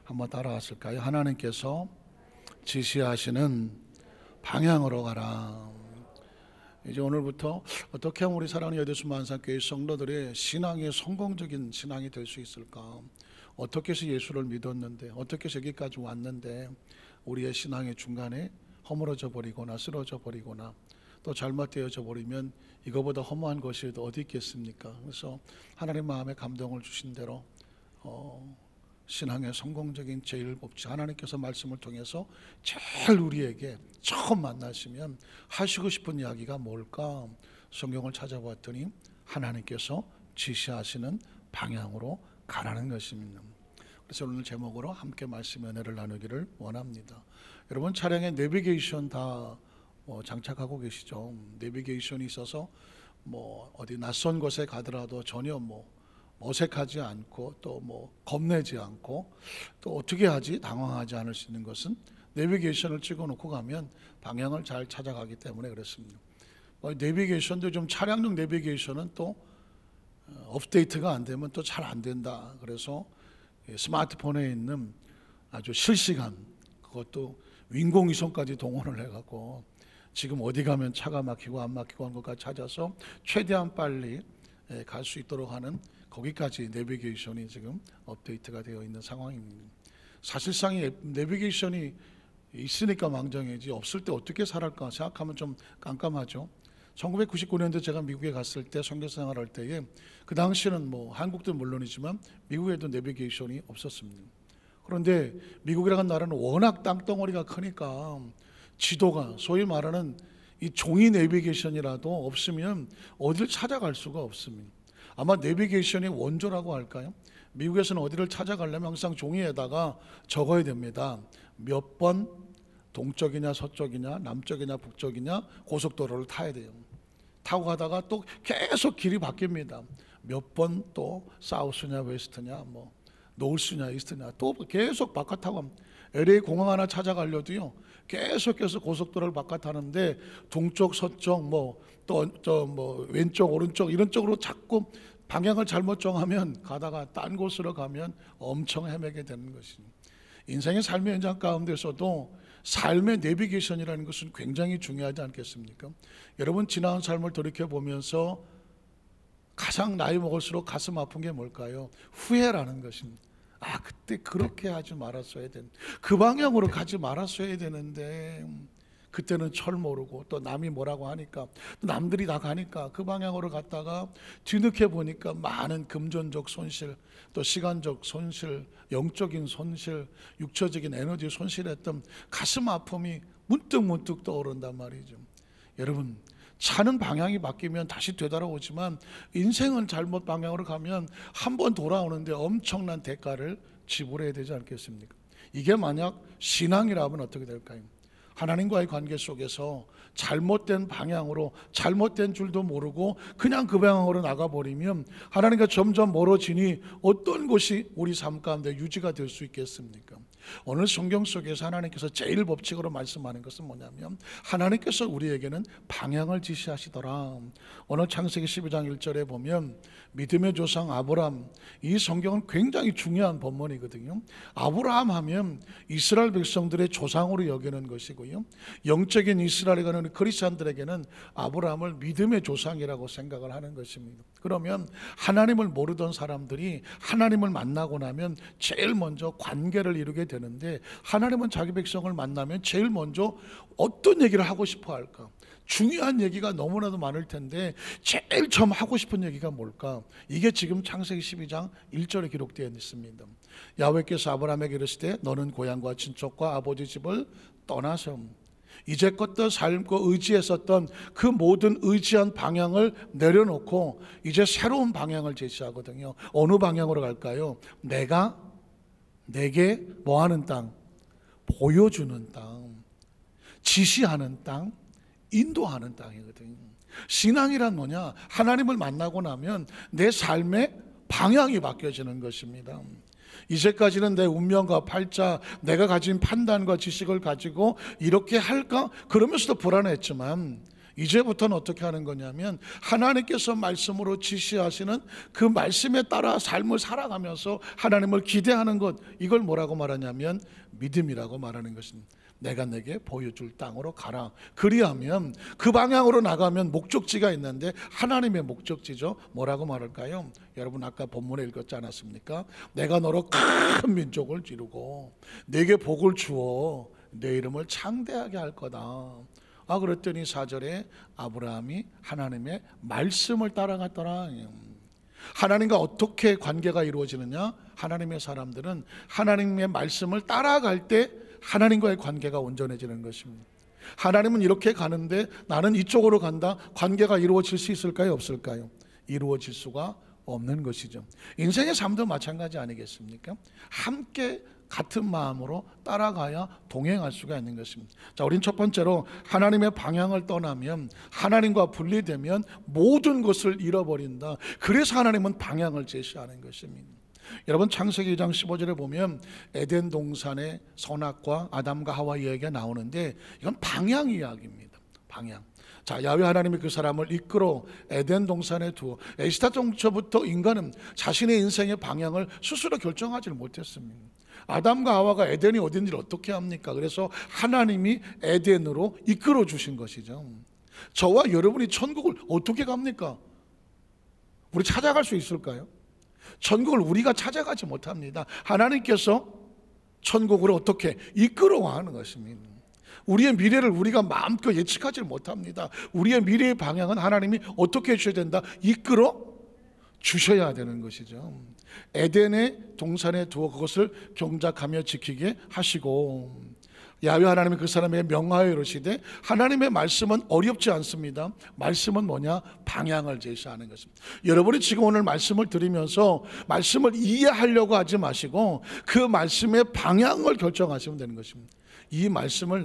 한번 따라왔을까요? 하나님께서 지시하시는 방향으로 가라. 이제 오늘부터 어떻게 하면 우리 사랑하는 여대수 만상교회 성도들의 신앙이 성공적인 신앙이 될 수 있을까? 어떻게 해서 예수를 믿었는데, 어떻게 해서 여기까지 왔는데 우리의 신앙의 중간에 허물어져 버리거나 쓰러져 버리거나 또 잘못되어져 버리면 이거보다 허무한 것이 어디 있겠습니까? 그래서 하나님 마음에 감동을 주신 대로 신앙의 성공적인 제1법칙, 하나님께서 말씀을 통해서 제일 우리에게 처음 만나시면 하시고 싶은 이야기가 뭘까? 성경을 찾아봤더니 하나님께서 지시하시는 방향으로 가라는 것입니다. 그래서 오늘 제목으로 함께 말씀 은혜를 나누기를 원합니다. 여러분 차량에 내비게이션 다 장착하고 계시죠? 내비게이션이 있어서 어디 낯선 곳에 가더라도 전혀 어색하지 않고 또 겁내지 않고 또 어떻게 하지 당황하지 않을 수 있는 것은 내비게이션을 찍어 놓고 가면 방향을 잘 찾아가기 때문에 그렇습니다. 내비게이션도 좀 차량용 내비게이션은 또 업데이트가 안 되면 또 잘 안 된다. 그래서 스마트폰에 있는 아주 실시간, 그것도 인공위성까지 동원을 해갖고 지금 어디 가면 차가 막히고 안 막히고 하는 것까지 찾아서 최대한 빨리 갈 수 있도록 하는 거기까지 내비게이션이 지금 업데이트가 되어 있는 상황입니다. 사실상 내비게이션이 있으니까 망정이지 없을 때 어떻게 살았까 생각하면 좀 깜깜하죠. 1999년도 제가 미국에 갔을 때 선교 생활할 때에 그 당시에는 한국도 물론이지만 미국에도 내비게이션이 없었습니다. 그런데 미국이라는 나라는 워낙 땅덩어리가 크니까 지도가 소위 말하는 이 종이 내비게이션이라도 없으면 어디를 찾아갈 수가 없습니다. 아마 내비게이션의 원조라고 할까요? 미국에서는 어디를 찾아가려면 항상 종이에다가 적어야 됩니다. 몇 번 동쪽이냐 서쪽이냐 남쪽이냐 북쪽이냐 고속도로를 타야 돼요. 타고 가다가 또 계속 길이 바뀝니다. 몇 번 또 사우스냐 웨스트냐 노스냐 이스트냐 또 계속 바깥 타고 합니다. LA 공항 하나 찾아가려도요 계속해서 고속도로를 바깥타는데 동쪽 서쪽 또 왼쪽 오른쪽 이런 쪽으로 자꾸 방향을 잘못 정하면 가다가 딴 곳으로 가면 엄청 헤매게 되는 것입니다. 인생의 삶의 현장 가운데서도 삶의 내비게이션이라는 것은 굉장히 중요하지 않겠습니까? 여러분 지나온 삶을 돌이켜보면서 가장 나이 먹을수록 가슴 아픈 게 뭘까요? 후회라는 것입니다. 그때 그렇게 하지 말았어야 되는데, 그 방향으로 가지 말았어야 되는데 그때는 철 모르고 또 남이 뭐라고 하니까 또 남들이 다 가니까 그 방향으로 갔다가 뒤늦게 보니까 많은 금전적 손실, 또 시간적 손실, 영적인 손실, 육체적인 에너지 손실했던 가슴 아픔이 문득 떠오른단 말이죠. 여러분 차는 방향이 바뀌면 다시 되돌아오지만 인생은 잘못 방향으로 가면 한 번 돌아오는데 엄청난 대가를 지불해야 되지 않겠습니까? 이게 만약 신앙이라면 어떻게 될까요? 하나님과의 관계 속에서 잘못된 방향으로 잘못된 줄도 모르고 그냥 그 방향으로 나가버리면 하나님과 점점 멀어지니 어떤 것이 우리 삶 가운데 유지가 될 수 있겠습니까? 오늘 성경 속에서 하나님께서 제일 법칙으로 말씀하는 것은 뭐냐면 하나님께서 우리에게는 방향을 지시하시더라. 오늘 창세기 12장 1절에 보면 믿음의 조상 아브람, 이 성경은 굉장히 중요한 본문이거든요. 아브라함 하면 이스라엘 백성들의 조상으로 여기는 것이고요, 영적인 이스라엘에 가는 크리스찬들에게는 아브라함을 믿음의 조상이라고 생각을 하는 것입니다. 그러면 하나님을 모르던 사람들이 하나님을 만나고 나면 제일 먼저 관계를 이루게 되는데, 하나님은 자기 백성을 만나면 제일 먼저 어떤 얘기를 하고 싶어 할까? 중요한 얘기가 너무나도 많을 텐데 제일 처음 하고 싶은 얘기가 뭘까? 이게 지금 창세기 12장 1절에 기록되어 있습니다. 야훼께서 아브라함에게 이르시되 너는 고향과 친척과 아버지 집을 떠나서 이제껏 삶고 의지했었던 그 모든 의지한 방향을 내려놓고 이제 새로운 방향을 제시하거든요. 어느 방향으로 갈까요? 내가 내게 뭐하는 땅? 보여주는 땅, 지시하는 땅, 인도하는 땅이거든요. 신앙이란 뭐냐? 하나님을 만나고 나면 내 삶의 방향이 바뀌어지는 것입니다. 이제까지는 내 운명과 팔자, 내가 가진 판단과 지식을 가지고 이렇게 할까? 그러면서도 불안했지만 이제부터는 어떻게 하는 거냐면 하나님께서 말씀으로 지시하시는 그 말씀에 따라 삶을 살아가면서 하나님을 기대하는 것, 이걸 뭐라고 말하냐면 믿음이라고 말하는 것입니다. 내가 내게 보여줄 땅으로 가라. 그리하면 그 방향으로 나가면 목적지가 있는데 하나님의 목적지죠. 뭐라고 말할까요? 여러분 아까 본문에 읽었지 않았습니까? 내가 너로 큰 민족을 이루고 내게 복을 주어 내 이름을 창대하게 할 거다. 그랬더니 4절에 아브라함이 하나님의 말씀을 따라갔더라. 하나님과 어떻게 관계가 이루어지느냐? 하나님의 사람들은 하나님의 말씀을 따라갈 때 하나님과의 관계가 온전해지는 것입니다. 하나님은 이렇게 가는데 나는 이쪽으로 간다. 관계가 이루어질 수 있을까요? 없을까요? 이루어질 수가 없는 것이죠. 인생의 삶도 마찬가지 아니겠습니까? 함께 같은 마음으로 따라가야 동행할 수가 있는 것입니다. 자, 우린 첫 번째로 하나님의 방향을 떠나면, 하나님과 분리되면 모든 것을 잃어버린다. 그래서 하나님은 방향을 제시하는 것입니다. 여러분 창세기 2장 15절에 보면 에덴 동산의 선악과 아담과 하와 이야기가 나오는데 이건 방향 이야기입니다. 방향. 자, 야훼 하나님이 그 사람을 이끌어 에덴 동산에 두어 에스타 정처부터 인간은 자신의 인생의 방향을 스스로 결정하지 못했습니다. 아담과 하와가 에덴이 어딘지를 어떻게 합니까? 그래서 하나님이 에덴으로 이끌어 주신 것이죠. 저와 여러분이 천국을 어떻게 갑니까? 우리 찾아갈 수 있을까요? 천국을 우리가 찾아가지 못합니다. 하나님께서 천국으로 어떻게 이끌어가는 것입니다. 우리의 미래를 우리가 마음껏 예측하지 못합니다. 우리의 미래의 방향은 하나님이 어떻게 해주셔야 된다? 이끌어 주셔야 되는 것이죠. 에덴의 동산에 두어 그것을 경작하며 지키게 하시고, 야훼 하나님이 그 사람에게 명하여 이르시되, 하나님의 말씀은 어렵지 않습니다. 말씀은 뭐냐? 방향을 제시하는 것입니다. 여러분이 지금 오늘 말씀을 들으면서 말씀을 이해하려고 하지 마시고 그 말씀의 방향을 결정하시면 되는 것입니다. 이 말씀을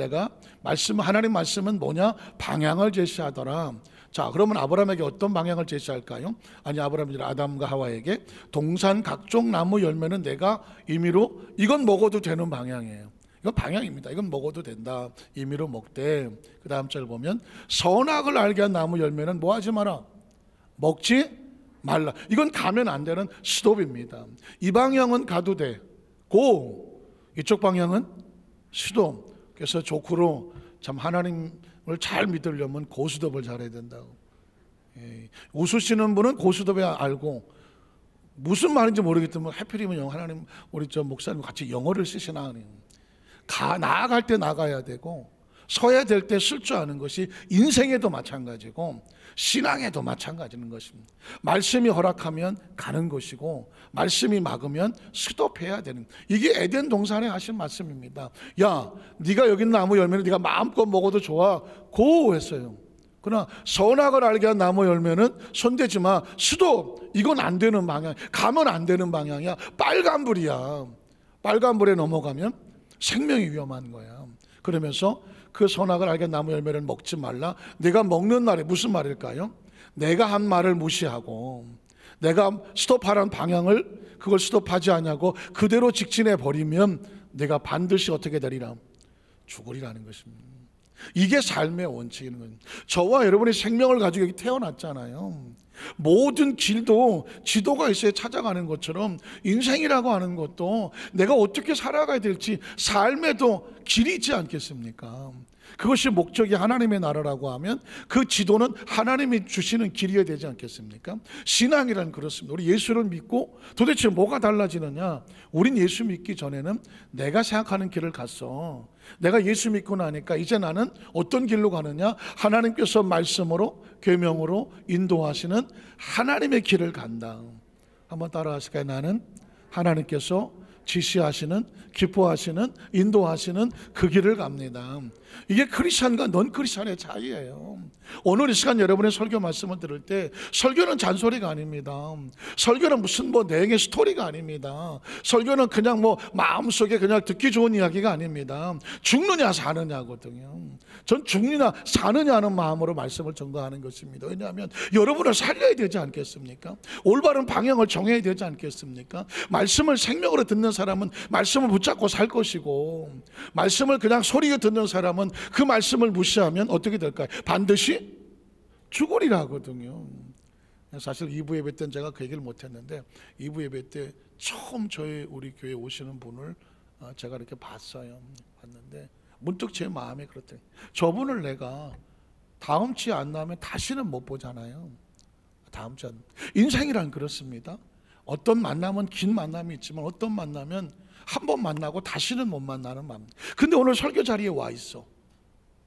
하나님 말씀은 뭐냐? 방향을 제시하더라. 자, 그러면 아브라함에게 어떤 방향을 제시할까요? 아브라함이 아담과 하와에게 동산 각종 나무 열매는 내가 임의로, 이건 먹어도 되는 방향이에요. 이건 방향입니다. 이건 먹어도 된다. 임의로 먹되, 그 다음 절 보면 선악을 알게 한 나무 열매는 뭐 하지 마라? 먹지 말라. 이건 가면 안 되는 스톱입니다. 이 방향은 가도 돼. 고! 이쪽 방향은 스톱. 그래서 조크로 참 하나님을 잘 믿으려면 고스톱을 잘해야 된다고. 웃으시는 분은 고스톱에 알고, 무슨 말인지 모르겠지만 하필이면 하나님 우리 목사님 같이 영어를 쓰시나. 나아갈 때 나가야 되고 서야 될 때 쓸 줄 아는 것이 인생에도 마찬가지고 신앙에도 마찬가지인 것입니다. 말씀이 허락하면 가는 것이고 말씀이 막으면 스톱해야 되는, 이게 에덴 동산에 하신 말씀입니다. 야, 네가 여기 나무 열매는 네가 마음껏 먹어도 좋아. 고 했어요. 그러나 선악을 알게 한 나무 열매는 손대지 마. 스톱. 이건 안 되는 방향. 가면 안 되는 방향이야. 빨간불이야. 빨간불에 넘어가면 생명이 위험한 거야. 그러면서 그 선악을 알게 한 나무 열매를 먹지 말라. 내가 먹는 날에, 무슨 말일까요? 내가 한 말을 무시하고 내가 스톱하라는 방향을 그걸 스톱하지 않냐고 그대로 직진해 버리면 내가 반드시 어떻게 되리라? 죽으리라는 것입니다. 이게 삶의 원칙인 거예요. 저와 여러분이 생명을 가지고 여기 태어났잖아요. 모든 길도 지도가 있어야 찾아가는 것처럼 인생이라고 하는 것도 내가 어떻게 살아가야 될지 삶에도 길이 있지 않겠습니까? 그것이 목적이 하나님의 나라라고 하면 그 지도는 하나님이 주시는 길이어야 되지 않겠습니까? 신앙이란 그렇습니다. 우리 예수를 믿고 도대체 뭐가 달라지느냐? 우린 예수 믿기 전에는 내가 생각하는 길을 갔어. 내가 예수 믿고 나니까 이제 나는 어떤 길로 가느냐? 하나님께서 말씀으로 계명으로 인도하시는 하나님의 길을 간다. 한번 따라하실까요? 나는 하나님께서 지시하시는, 기뻐하시는, 인도하시는 그 길을 갑니다. 이게 크리스찬과 넌 크리스찬의 차이예요. 오늘 이 시간 여러분의 설교 말씀을 들을 때 설교는 잔소리가 아닙니다. 설교는 무슨 내용의 스토리가 아닙니다. 설교는 그냥 마음속에 그냥 듣기 좋은 이야기가 아닙니다. 죽느냐 사느냐거든요. 전 죽느냐 사느냐는 마음으로 말씀을 전가하는 것입니다. 왜냐하면 여러분을 살려야 되지 않겠습니까? 올바른 방향을 정해야 되지 않겠습니까? 말씀을 생명으로 듣는 사람은 말씀을 붙잡고 살 것이고, 말씀을 그냥 소리로 듣는 사람은 그 말씀을 무시하면 어떻게 될까요? 반드시 죽으리라거든요. 사실 2부 예배 때는 제가 그 얘기를 못했는데 2부 예배 때 처음 우리 교회 오시는 분을 제가 이렇게 봤어요. 봤는데 문득 제 마음에 그렇더니 저분을 내가 다음 주에 안 나오면 다시는 못 보잖아요. 다음 주에 인생이란 그렇습니다. 어떤 만남은 긴 만남이 있지만 어떤 만나면 한 번 만나고 다시는 못 만나는 마음. 근데 오늘 설교 자리에 와 있어.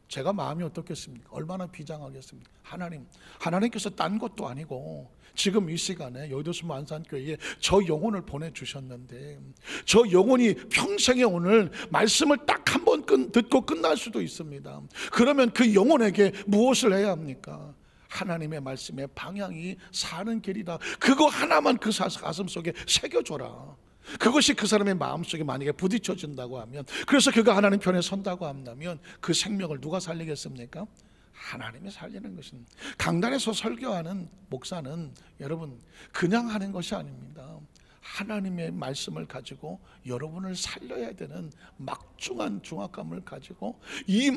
제가 마음이 어떻겠습니까? 얼마나 비장하겠습니까? 하나님께서 딴 것도 아니고 지금 이 시간에 여의도 안산교회에 저 영혼을 보내주셨는데 저 영혼이 평생에 오늘 말씀을 딱 한 번 듣고 끝날 수도 있습니다. 그러면 그 영혼에게 무엇을 해야 합니까? 하나님의 말씀의 방향이 사는 길이다. 그거 하나만 그 가슴 속에 새겨줘라. 그것이 그 사람의 마음속에 만약에 부딪혀진다고 하면, 그래서 그가 하나님 편에 선다고 한다면 그 생명을 누가 살리겠습니까? 하나님이 살리는 것입니다. 강단에서 설교하는 목사는 여러분 그냥 하는 것이 아닙니다. 하나님의 말씀을 가지고 여러분을 살려야 되는 막중한 중압감을 가지고 이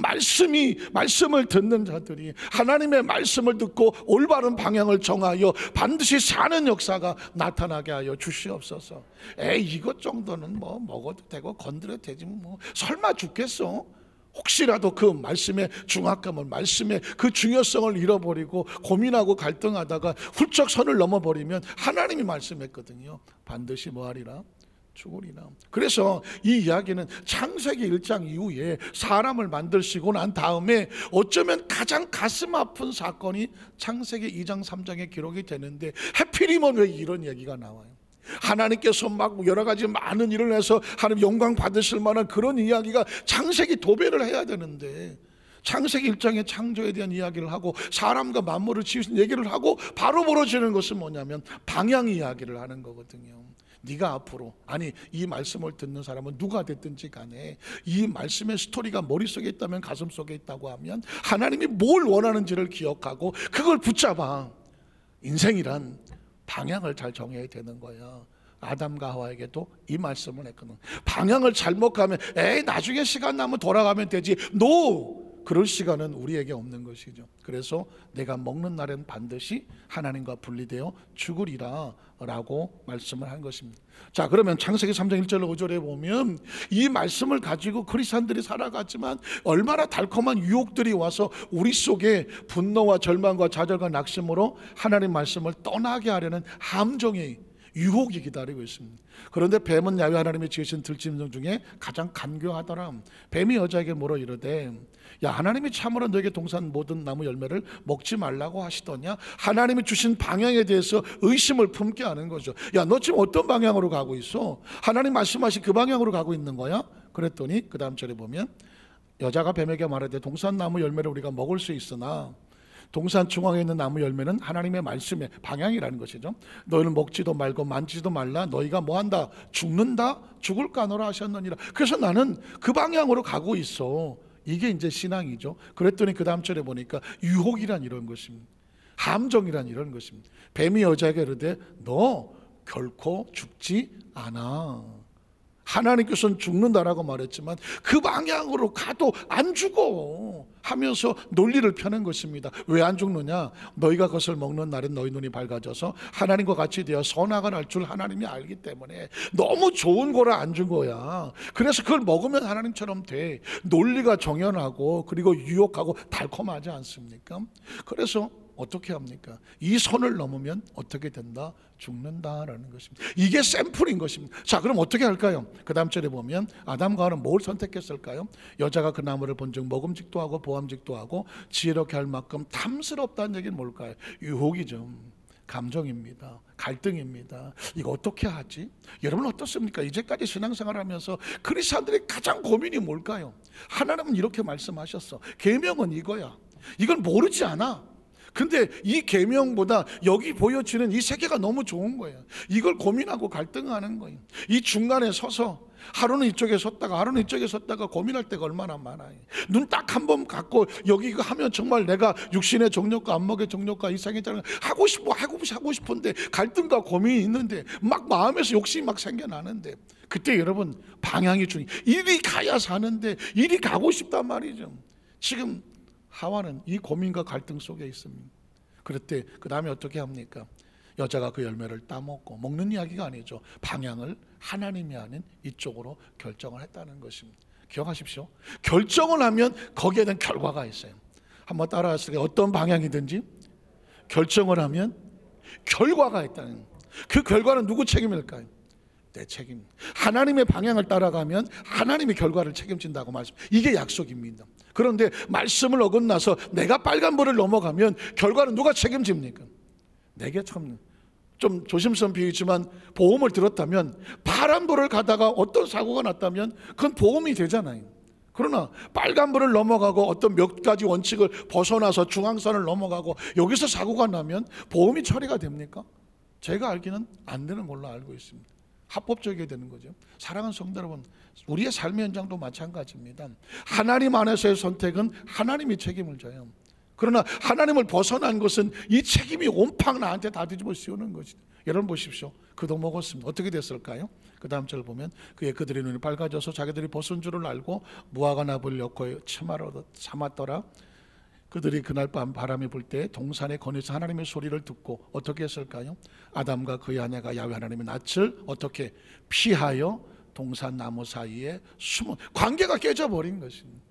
말씀을 듣는 자들이 하나님의 말씀을 듣고 올바른 방향을 정하여 반드시 사는 역사가 나타나게 하여 주시옵소서. 이것 정도는 뭐 먹어도 되고 건드려도 되지 뭐 설마 죽겠어? 혹시라도 그 말씀의 중압감을, 말씀의 그 중요성을 잃어버리고 고민하고 갈등하다가 훌쩍 선을 넘어버리면 하나님이 말씀했거든요. 반드시 뭐하리라? 죽으리라. 그래서 이 이야기는 창세기 1장 이후에 사람을 만드시고 난 다음에 어쩌면 가장 가슴 아픈 사건이 창세기 2장 3장에 기록이 되는데 하필이면 왜 이런 얘기가 나와요? 하나님께서 막 여러 가지 많은 일을 해서 하나님 영광 받으실 만한 그런 이야기가 창세기 도배를 해야 되는데 창세기 1장의 창조에 대한 이야기를 하고 사람과 만물을 지으신 얘기를 하고 바로 벌어지는 것은 뭐냐면 방향 이야기를 하는 거거든요. 네가 앞으로, 아니 이 말씀을 듣는 사람은 누가 됐든지 간에 이 말씀의 스토리가 머릿속에 있다면 가슴속에 있다고 하면 하나님이 뭘 원하는지를 기억하고 그걸 붙잡아. 인생이란 방향을 잘 정해야 되는 거야. 아담과 하와에게도 이 말씀을 했거든. 방향을 잘못 가면 나중에 시간 나면 돌아가면 되지. 그럴 시간은 우리에게 없는 것이죠. 그래서 내가 먹는 날엔 반드시 하나님과 분리되어 죽으리라 라고 말씀을 한 것입니다. 자, 그러면 창세기 3장 1절 5절에 보면 이 말씀을 가지고 그리스도인들이 살아갔지만 얼마나 달콤한 유혹들이 와서 우리 속에 분노와 절망과 좌절과 낙심으로 하나님 말씀을 떠나게 하려는 함정이, 유혹이 기다리고 있습니다. 그런데 뱀은 야훼 하나님이 지으신 들짐승 중에 가장 간교하더라. 뱀이 여자에게 물어 이르되 야, 하나님이 참으로 너에게 동산 모든 나무 열매를 먹지 말라고 하시더냐? 하나님이 주신 방향에 대해서 의심을 품게 하는 거죠. 야, 너 지금 어떤 방향으로 가고 있어? 하나님 말씀하신 그 방향으로 가고 있는 거야? 그랬더니 그 다음 절에 보면 여자가 뱀에게 말하되 동산 나무 열매를 우리가 먹을 수 있으나 동산 중앙에 있는 나무 열매는 하나님의 말씀의 방향이라는 것이죠. 너희는 먹지도 말고 만지지도 말라. 너희가 뭐한다? 죽는다? 죽을까 하노라 하셨느니라. 그래서 나는 그 방향으로 가고 있어. 이게 이제 신앙이죠. 그랬더니 그 다음 절에 보니까 유혹이란 이런 것입니다. 함정이란 이런 것입니다. 뱀이 여자에게 이르되 너 결코 죽지 않아. 하나님께서는 죽는다라고 말했지만 그 방향으로 가도 안 죽어 하면서 논리를 펴는 것입니다. 왜 안 죽느냐? 너희가 그것을 먹는 날엔 너희 눈이 밝아져서 하나님과 같이 되어 선악을 알 줄 하나님이 알기 때문에 너무 좋은 거라 안 준 거야. 그래서 그걸 먹으면 하나님처럼 돼. 논리가 정연하고 그리고 유혹하고 달콤하지 않습니까? 그래서 어떻게 합니까? 이 선을 넘으면 어떻게 된다? 죽는다라는 것입니다. 이게 샘플인 것입니다. 자, 그럼 어떻게 할까요? 그 다음 절에 보면 아담과 하와는 뭘 선택했을까요? 여자가 그 나무를 본즉 먹음직도 하고 보암직도 하고 지혜롭게 할 만큼 탐스럽다는 얘기는 뭘까요? 유혹이죠. 감정입니다. 갈등입니다. 이거 어떻게 하지? 여러분 어떻습니까? 이제까지 신앙생활하면서 그리스도인들의 가장 고민이 뭘까요? 하나님은 이렇게 말씀하셨어. 계명은 이거야. 이건 모르지 않아. 근데 이 계명보다 여기 보여지는 이 세계가 너무 좋은 거예요. 이걸 고민하고 갈등하는 거예요. 이 중간에 서서 하루는 이쪽에 섰다가 하루는 이쪽에 섰다가 고민할 때가 얼마나 많아요. 눈 딱 한 번 감고 여기 이거 하면 정말 내가 육신의 정욕과 안목의 정욕과 이상의 자랑 하고 싶은데 갈등과 고민이 있는데 막 마음에서 욕심이 막 생겨나는데 그때 여러분 방향이 중요해요. 이리 가야 사는데 이리 가고 싶단 말이죠. 지금 하와는 이 고민과 갈등 속에 있습니다. 그랬대. 그 다음에 어떻게 합니까? 여자가 그 열매를 따먹고, 먹는 이야기가 아니죠. 방향을 하나님이 아닌 이쪽으로 결정을 했다는 것입니다. 기억하십시오. 결정을 하면 거기에 대한 결과가 있어요. 한번 따라하시게. 어떤 방향이든지 결정을 하면 결과가 있다는, 그 결과는 누구 책임일까요? 내 책임. 하나님의 방향을 따라가면 하나님의 결과를 책임진다고 말씀. 이게 약속입니다. 그런데 말씀을 어긋나서 내가 빨간불을 넘어가면 결과는 누가 책임집니까? 내게 참 좀 조심스러운 비유지만 보험을 들었다면 파란불을 가다가 어떤 사고가 났다면 그건 보험이 되잖아요. 그러나 빨간불을 넘어가고 어떤 몇 가지 원칙을 벗어나서 중앙선을 넘어가고 여기서 사고가 나면 보험이 처리가 됩니까? 제가 알기는 안 되는 걸로 알고 있습니다. 합법적이게 되는 거죠. 사랑하는 성도 여러분, 우리의 삶의 현장도 마찬가지입니다. 하나님 안에서의 선택은 하나님이 책임을 져요. 그러나 하나님을 벗어난 것은 이 책임이 온팡 나한테 다 뒤집어 씌우는 것이죠. 여러분 보십시오. 그도 먹었습니다. 어떻게 됐을까요? 그 다음 절 보면 그들의 눈이 밝아져서 자기들이 벗은 줄을 알고 무화과 나무를 엮어 치마로 삼았더라. 그들이 그날 밤 바람이 불 때 동산에 거니서 하나님의 소리를 듣고 어떻게 했을까요? 아담과 그의 아내가 야훼 하나님의 낯을 어떻게 피하여 동산 나무 사이에 숨은, 관계가 깨져버린 것입니다.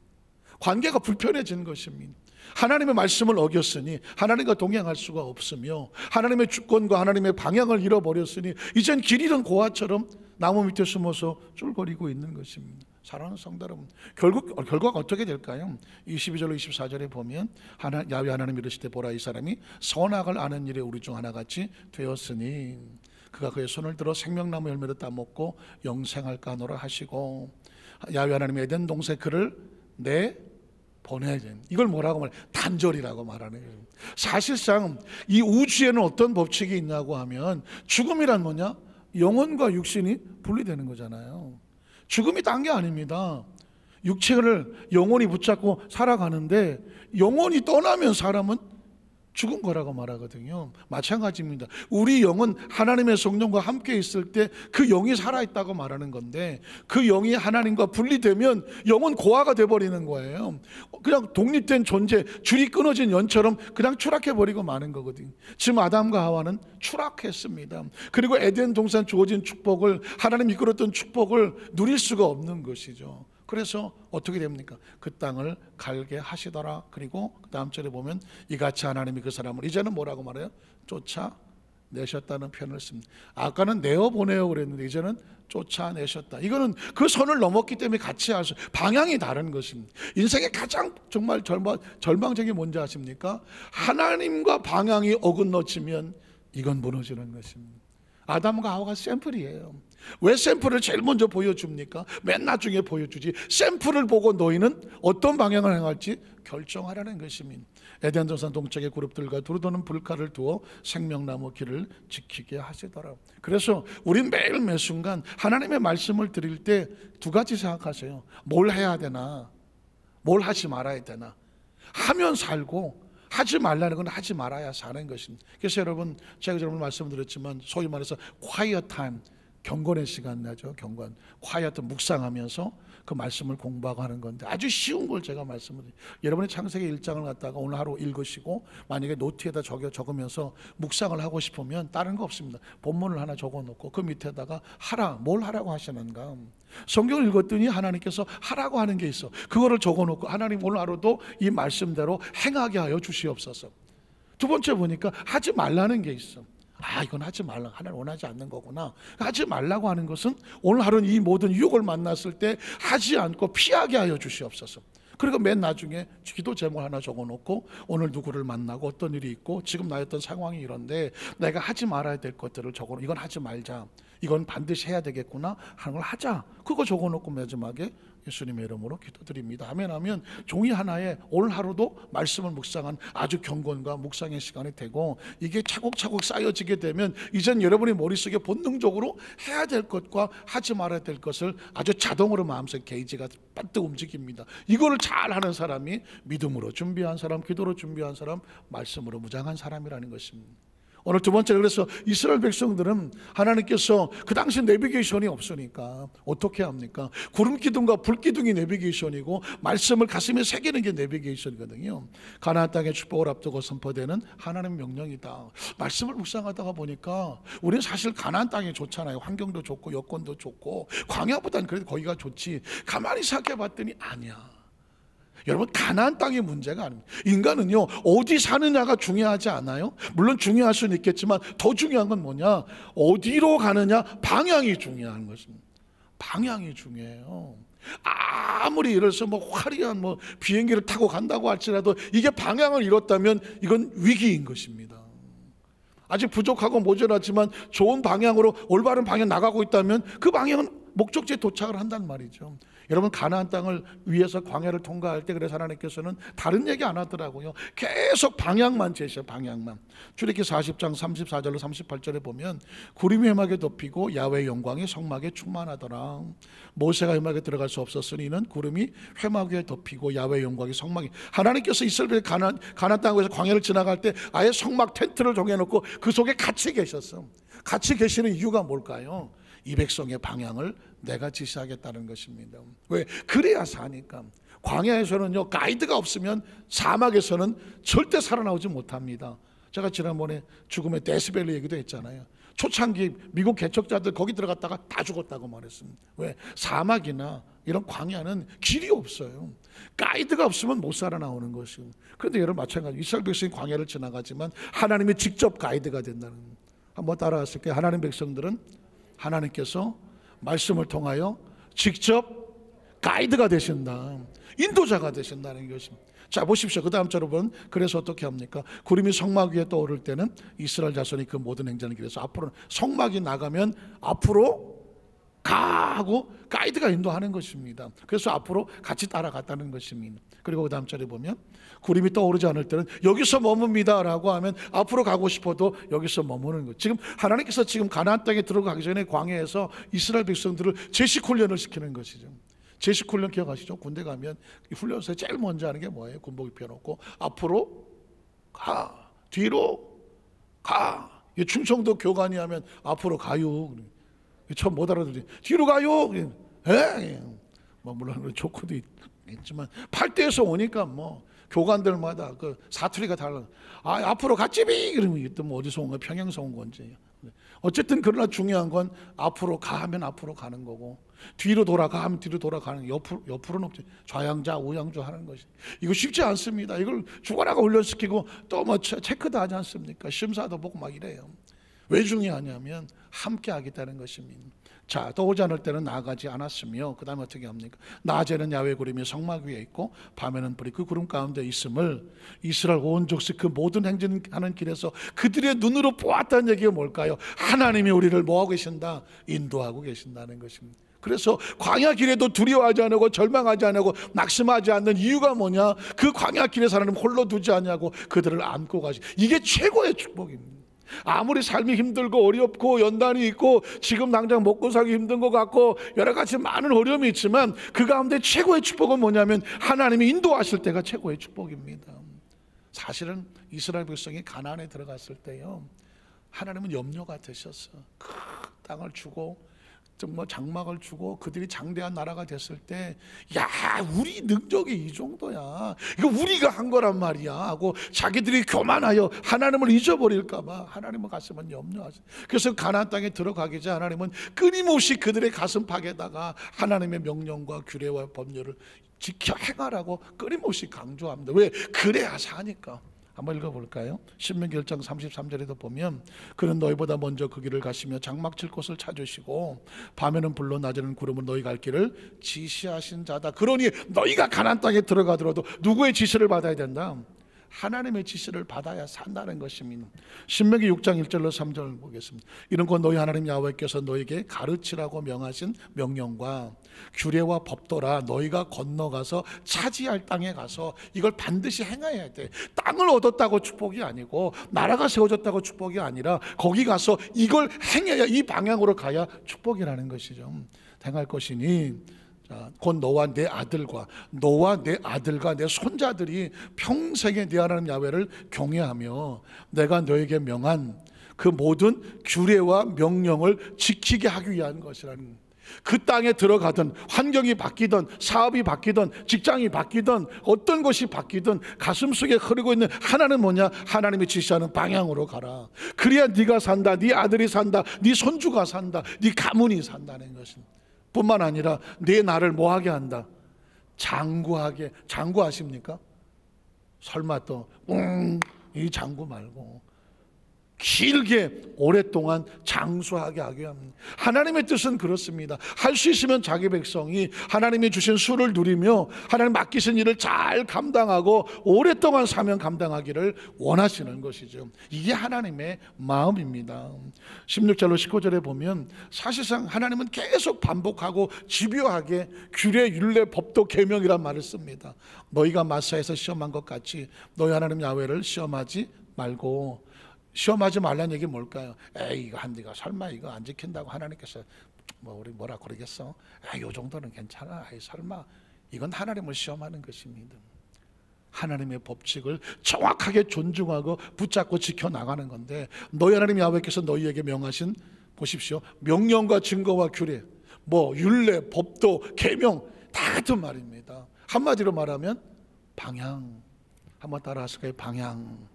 관계가 불편해진 것입니다. 하나님의 말씀을 어겼으니 하나님과 동행할 수가 없으며 하나님의 주권과 하나님의 방향을 잃어버렸으니 이젠 길 잃은 고아처럼 나무 밑에 숨어서 쫄거리고 있는 것입니다. 사랑하는 성도 여러분, 결과가 어떻게 될까요? 22절로 24절에 보면 야훼 하나님이 이르시되 보라, 이 사람이 선악을 아는 일에 우리 중 하나같이 되었으니 그가 그의 손을 들어 생명나무 열매를 따먹고 영생할까 하노라 하시고, 야훼 하나님이 에덴 동산에 그를 보내야 돼. 이걸 뭐라고 말해? 단절이라고 말하는 거예요. 사실상 이 우주에는 어떤 법칙이 있냐고 하면 죽음이란 뭐냐? 영혼과 육신이 분리되는 거잖아요. 죽음이 딴 게 아닙니다. 육체를 영혼이 붙잡고 살아가는데 영혼이 떠나면 사람은 죽은 거라고 말하거든요. 마찬가지입니다. 우리 영은 하나님의 성령과 함께 있을 때 그 영이 살아있다고 말하는 건데, 그 영이 하나님과 분리되면 영은 고아가 돼버리는 거예요. 그냥 독립된 존재, 줄이 끊어진 연처럼 그냥 추락해버리고 마는 거거든요. 지금 아담과 하와는 추락했습니다. 그리고 에덴 동산 주어진 축복을, 하나님 이끌었던 축복을 누릴 수가 없는 것이죠. 그래서 어떻게 됩니까? 그 땅을 갈게 하시더라. 그리고 그 다음 절에 보면 이같이 하나님이 그 사람을 이제는 뭐라고 말해요? 쫓아내셨다는 표현을 씁니다. 아까는 내어보내요 그랬는데 이제는 쫓아내셨다. 이거는 그 선을 넘었기 때문에 같이 할 수, 방향이 다른 것입니다. 인생의 가장 정말 절망적인 게 뭔지 아십니까? 하나님과 방향이 어긋러지면 이건 무너지는 것입니다. 아담과 하와가 샘플이에요. 왜 샘플을 제일 먼저 보여줍니까? 맨 나중에 보여주지. 샘플을 보고 너희는 어떤 방향을 향할지 결정하라는 것입니다. 에덴 동산 동쪽의 그룹들과 두루 도는 불칼을 두어 생명나무 길을 지키게 하시더라. 그래서 우린 매일 매 순간 하나님의 말씀을 드릴 때 두 가지 생각하세요. 뭘 해야 되나? 뭘 하지 말아야 되나? 하면 살고 하지 말라는 건 하지 말아야 사는 것입니다. 그래서 여러분, 제가 여러분 말씀드렸지만 소위 말해서 quiet time, 경건의 시간 나죠. 경건, quiet 묵상하면서 그 말씀을 공부하고 하는 건데 아주 쉬운 걸 제가 말씀을 드려요. 여러분이 창세기 1장을 갖다가 오늘 하루 읽으시고 만약에 노트에다 적으면서 묵상을 하고 싶으면 다른 거 없습니다. 본문을 하나 적어놓고 그 밑에다가 하라, 뭘 하라고 하시는가. 성경을 읽었더니 하나님께서 하라고 하는 게 있어. 그거를 적어놓고 하나님 오늘 하루도 이 말씀대로 행하게 하여 주시옵소서. 두 번째 보니까 하지 말라는 게 있어. 아, 이건 하지 말라. 하나님 원하지 않는 거구나. 하지 말라고 하는 것은 오늘 하루는 이 모든 유혹을 만났을 때 하지 않고 피하게 하여 주시옵소서. 그리고 맨 나중에 기도 제목 하나 적어놓고 오늘 누구를 만나고 어떤 일이 있고 지금 나였던 상황이 이런데 내가 하지 말아야 될 것들을 적어놓고 이건 하지 말자, 이건 반드시 해야 되겠구나 하는 걸 하자. 그거 적어놓고 마지막에 예수님의 이름으로 기도드립니다 하면 종이 하나에 오늘 하루도 말씀을 묵상한 아주 경건과 묵상의 시간이 되고, 이게 차곡차곡 쌓여지게 되면 이젠 여러분의 머릿속에 본능적으로 해야 될 것과 하지 말아야 될 것을 아주 자동으로 마음속 게이지가 반뜩 움직입니다. 이거를 잘하는 사람이 믿음으로 준비한 사람, 기도로 준비한 사람, 말씀으로 무장한 사람이라는 것입니다. 오늘 두 번째로, 그래서 이스라엘 백성들은 하나님께서 그 당시 내비게이션이 없으니까 어떻게 합니까? 구름 기둥과 불 기둥이 내비게이션이고 말씀을 가슴에 새기는 게 내비게이션이거든요. 가나안 땅의 축복을 앞두고 선포되는 하나님의 명령이다. 말씀을 묵상하다가 보니까 우리는 사실 가나안 땅이 좋잖아요. 환경도 좋고 여건도 좋고 광야보다는 그래도 거기가 좋지. 가만히 생각해 봤더니 아니야. 여러분, 가나안 땅의 문제가 아닙니다. 인간은요, 어디 사느냐가 중요하지 않아요? 물론 중요할 수는 있겠지만 더 중요한 건 뭐냐? 어디로 가느냐? 방향이 중요한 것입니다. 방향이 중요해요. 아무리 예를 들어서 화려한 비행기를 타고 간다고 할지라도 이게 방향을 잃었다면 이건 위기인 것입니다. 아직 부족하고 모자라지만 좋은 방향으로, 올바른 방향 나가고 있다면 그 방향은 목적지에 도착을 한단 말이죠. 여러분, 가나안 땅을 위해서 광야를 통과할 때 그래서 하나님께서는 다른 얘기 안 하더라고요. 계속 방향만 제시해요. 방향만. 출애굽기 40장 34절로 38절에 보면 구름이 회막에 덮이고 야훼의 영광이 성막에 충만하더라. 모세가 회막에 들어갈 수 없었으니 이는 구름이 회막 위에 덮이고 야훼의 영광이 성막에. 하나님께서 이스라엘 가나안 땅에서 광야를 지나갈 때 아예 성막 텐트를 정해놓고 그 속에 같이 계셨어. 같이 계시는 이유가 뭘까요? 이 백성의 방향을 내가 지시하겠다는 것입니다. 왜? 그래야 사니까. 광야에서는요, 가이드가 없으면 사막에서는 절대 살아나오지 못합니다. 제가 지난번에 죽음의 데스밸리 얘기도 했잖아요. 초창기 미국 개척자들 거기 들어갔다가 다 죽었다고 말했습니다. 왜? 사막이나 이런 광야는 길이 없어요. 가이드가 없으면 못 살아나오는 것이고. 그런데 여러분, 마찬가지. 이스라엘 백성이 광야를 지나가지만 하나님이 직접 가이드가 된다는 거예요. 한번 따라하실게요. 하나님 백성들은 하나님께서 말씀을 통하여 직접 가이드가 되신다. 인도자가 되신다는 것입니다. 자, 보십시오. 그 다음 절을 보면 그래서 어떻게 합니까? 구름이 성막 위에 떠오를 때는 이스라엘 자손이 그 모든 행전을 길에서 앞으로, 성막이 나가면 앞으로 가 하고 가이드가 인도하는 것입니다. 그래서 앞으로 같이 따라갔다는 것입니다. 그리고 그 다음 절에 보면 구름이 떠오르지 않을 때는 여기서 머뭅니다 라고 하면 앞으로 가고 싶어도 여기서 머무는 것. 지금 하나님께서 지금 가나안 땅에 들어가기 전에 광야에서 이스라엘 백성들을 제식 훈련을 시키는 것이죠. 제식 훈련 기억하시죠? 군대 가면 훈련소에 제일 먼저 하는 게 뭐예요? 군복 입혀놓고 앞으로 가, 뒤로 가. 충청도 교관이 하면 앞으로 가요. 처음 못 알아들으니 뒤로 가요. 물론 조커도 있지만 8대에서 오니까 교관들마다 그 사투리가 달라. 앞으로 갔지비 이러면 또 어디서 온 거야? 평양에서 온 건지. 어쨌든 그러나 중요한 건 앞으로 가면 앞으로 가는 거고 뒤로 돌아가 하면 뒤로 돌아가는, 옆으로는 없지. 좌양자 우양자 하는 것이. 이거 쉽지 않습니다. 이걸 주관하고 훈련시키고 또 체크도 하지 않습니까? 심사도 보고 막 이래요. 왜 중요하냐면 함께 하겠다는 것입니다. 자, 떠오지 않을 때는 나아가지 않았으며 그 다음에 어떻게 합니까? 낮에는 야훼 구름이 성막 위에 있고 밤에는 불이 그 구름 가운데 있음을 이스라엘 온 족속 그 모든 행진하는 길에서 그들의 눈으로 보았다는 얘기가 뭘까요? 하나님이 우리를 뭐하고 계신다? 인도하고 계신다는 것입니다. 그래서 광야 길에도 두려워하지 않고 절망하지 않고 낙심하지 않는 이유가 뭐냐? 그 광야 길에서 하나님 홀로 두지 않냐고 그들을 안고 가시. 이게 최고의 축복입니다. 아무리 삶이 힘들고 어렵고 연단이 있고 지금 당장 먹고 살기 힘든 것 같고 여러 가지 많은 어려움이 있지만 그 가운데 최고의 축복은 뭐냐면 하나님이 인도하실 때가 최고의 축복입니다. 사실은 이스라엘 백성이 가나안에 들어갔을 때요, 하나님은 염려가 되셨어. 큰 땅을 주고 장막을 주고 그들이 장대한 나라가 됐을 때, 야, 우리 능력이 이 정도야, 이거 우리가 한 거란 말이야 하고 자기들이 교만하여 하나님을 잊어버릴까봐 하나님은 가슴은 염려하죠. 그래서 가나안 땅에 들어가기 전 하나님은 끊임없이 그들의 가슴팍에다가 하나님의 명령과 규례와 법률을 지켜 행하라고 끊임없이 강조합니다. 왜? 그래야 사니까. 한번 읽어볼까요? 신명기 1장 33절에도 보면 그는 너희보다 먼저 그 길을 가시며 장막 칠 곳을 찾으시고 밤에는 불로 낮에는 구름은 너희 갈 길을 지시하신 자다. 그러니 너희가 가나안 땅에 들어가더라도 누구의 지시를 받아야 된다? 하나님의 지시를 받아야 산다는 것입니다. 신명기 6장 1절로 3절 보겠습니다. 이는 곧 너희 하나님 야훼께서 너희에게 가르치라고 명하신 명령과 규례와 법도라. 너희가 건너가서 차지할 땅에 가서 이걸 반드시 행해야 돼. 땅을 얻었다고 축복이 아니고 나라가 세워졌다고 축복이 아니라 거기 가서 이걸 행해야, 이 방향으로 가야 축복이라는 것이죠. 행할 것이니 곧 너와 내 아들과 내 손자들이 평생에 네 하나님 야훼를 경외하며 내가 너에게 명한 그 모든 규례와 명령을 지키게 하기 위한 것이라는, 그 땅에 들어가든 환경이 바뀌든 사업이 바뀌든 직장이 바뀌든 어떤 것이 바뀌든 가슴속에 흐르고 있는 하나는 뭐냐? 하나님이 지시하는 방향으로 가라. 그래야 네가 산다, 네 아들이 산다, 네 손주가 산다, 네 가문이 산다는 것입니다. 뿐만 아니라 내 나를 뭐하게 한다? 장구하게. 장구 아십니까? 설마 또 이 장구 말고 길게 오랫동안 장수하게 하게 합니다. 하나님의 뜻은 그렇습니다. 할 수 있으면 자기 백성이 하나님이 주신 수를 누리며 하나님 맡기신 일을 잘 감당하고 오랫동안 사명 감당하기를 원하시는 것이죠. 이게 하나님의 마음입니다. 16절로 19절에 보면 사실상 하나님은 계속 반복하고 집요하게 규례, 율례, 법도, 계명이란 말을 씁니다. 너희가 마사에서 시험한 것 같이 너희 하나님 야훼를 시험하지 말고. 시험하지 말라는 얘기 뭘까요? 에이, 이거 한디가 설마 이거 안 지킨다고 하나님께서 우리 뭐라 그러겠어? 에이, 요 정도는 괜찮아. 에이, 설마. 이건 하나님을 시험하는 것입니다. 하나님의 법칙을 정확하게 존중하고 붙잡고 지켜나가는 건데, 너희 하나님 야훼께서 너희에게 명하신, 보십시오, 명령과 증거와 규례, 율례, 법도, 계명 다 같은 말입니다. 한마디로 말하면 방향. 한번 따라하실까요? 방향.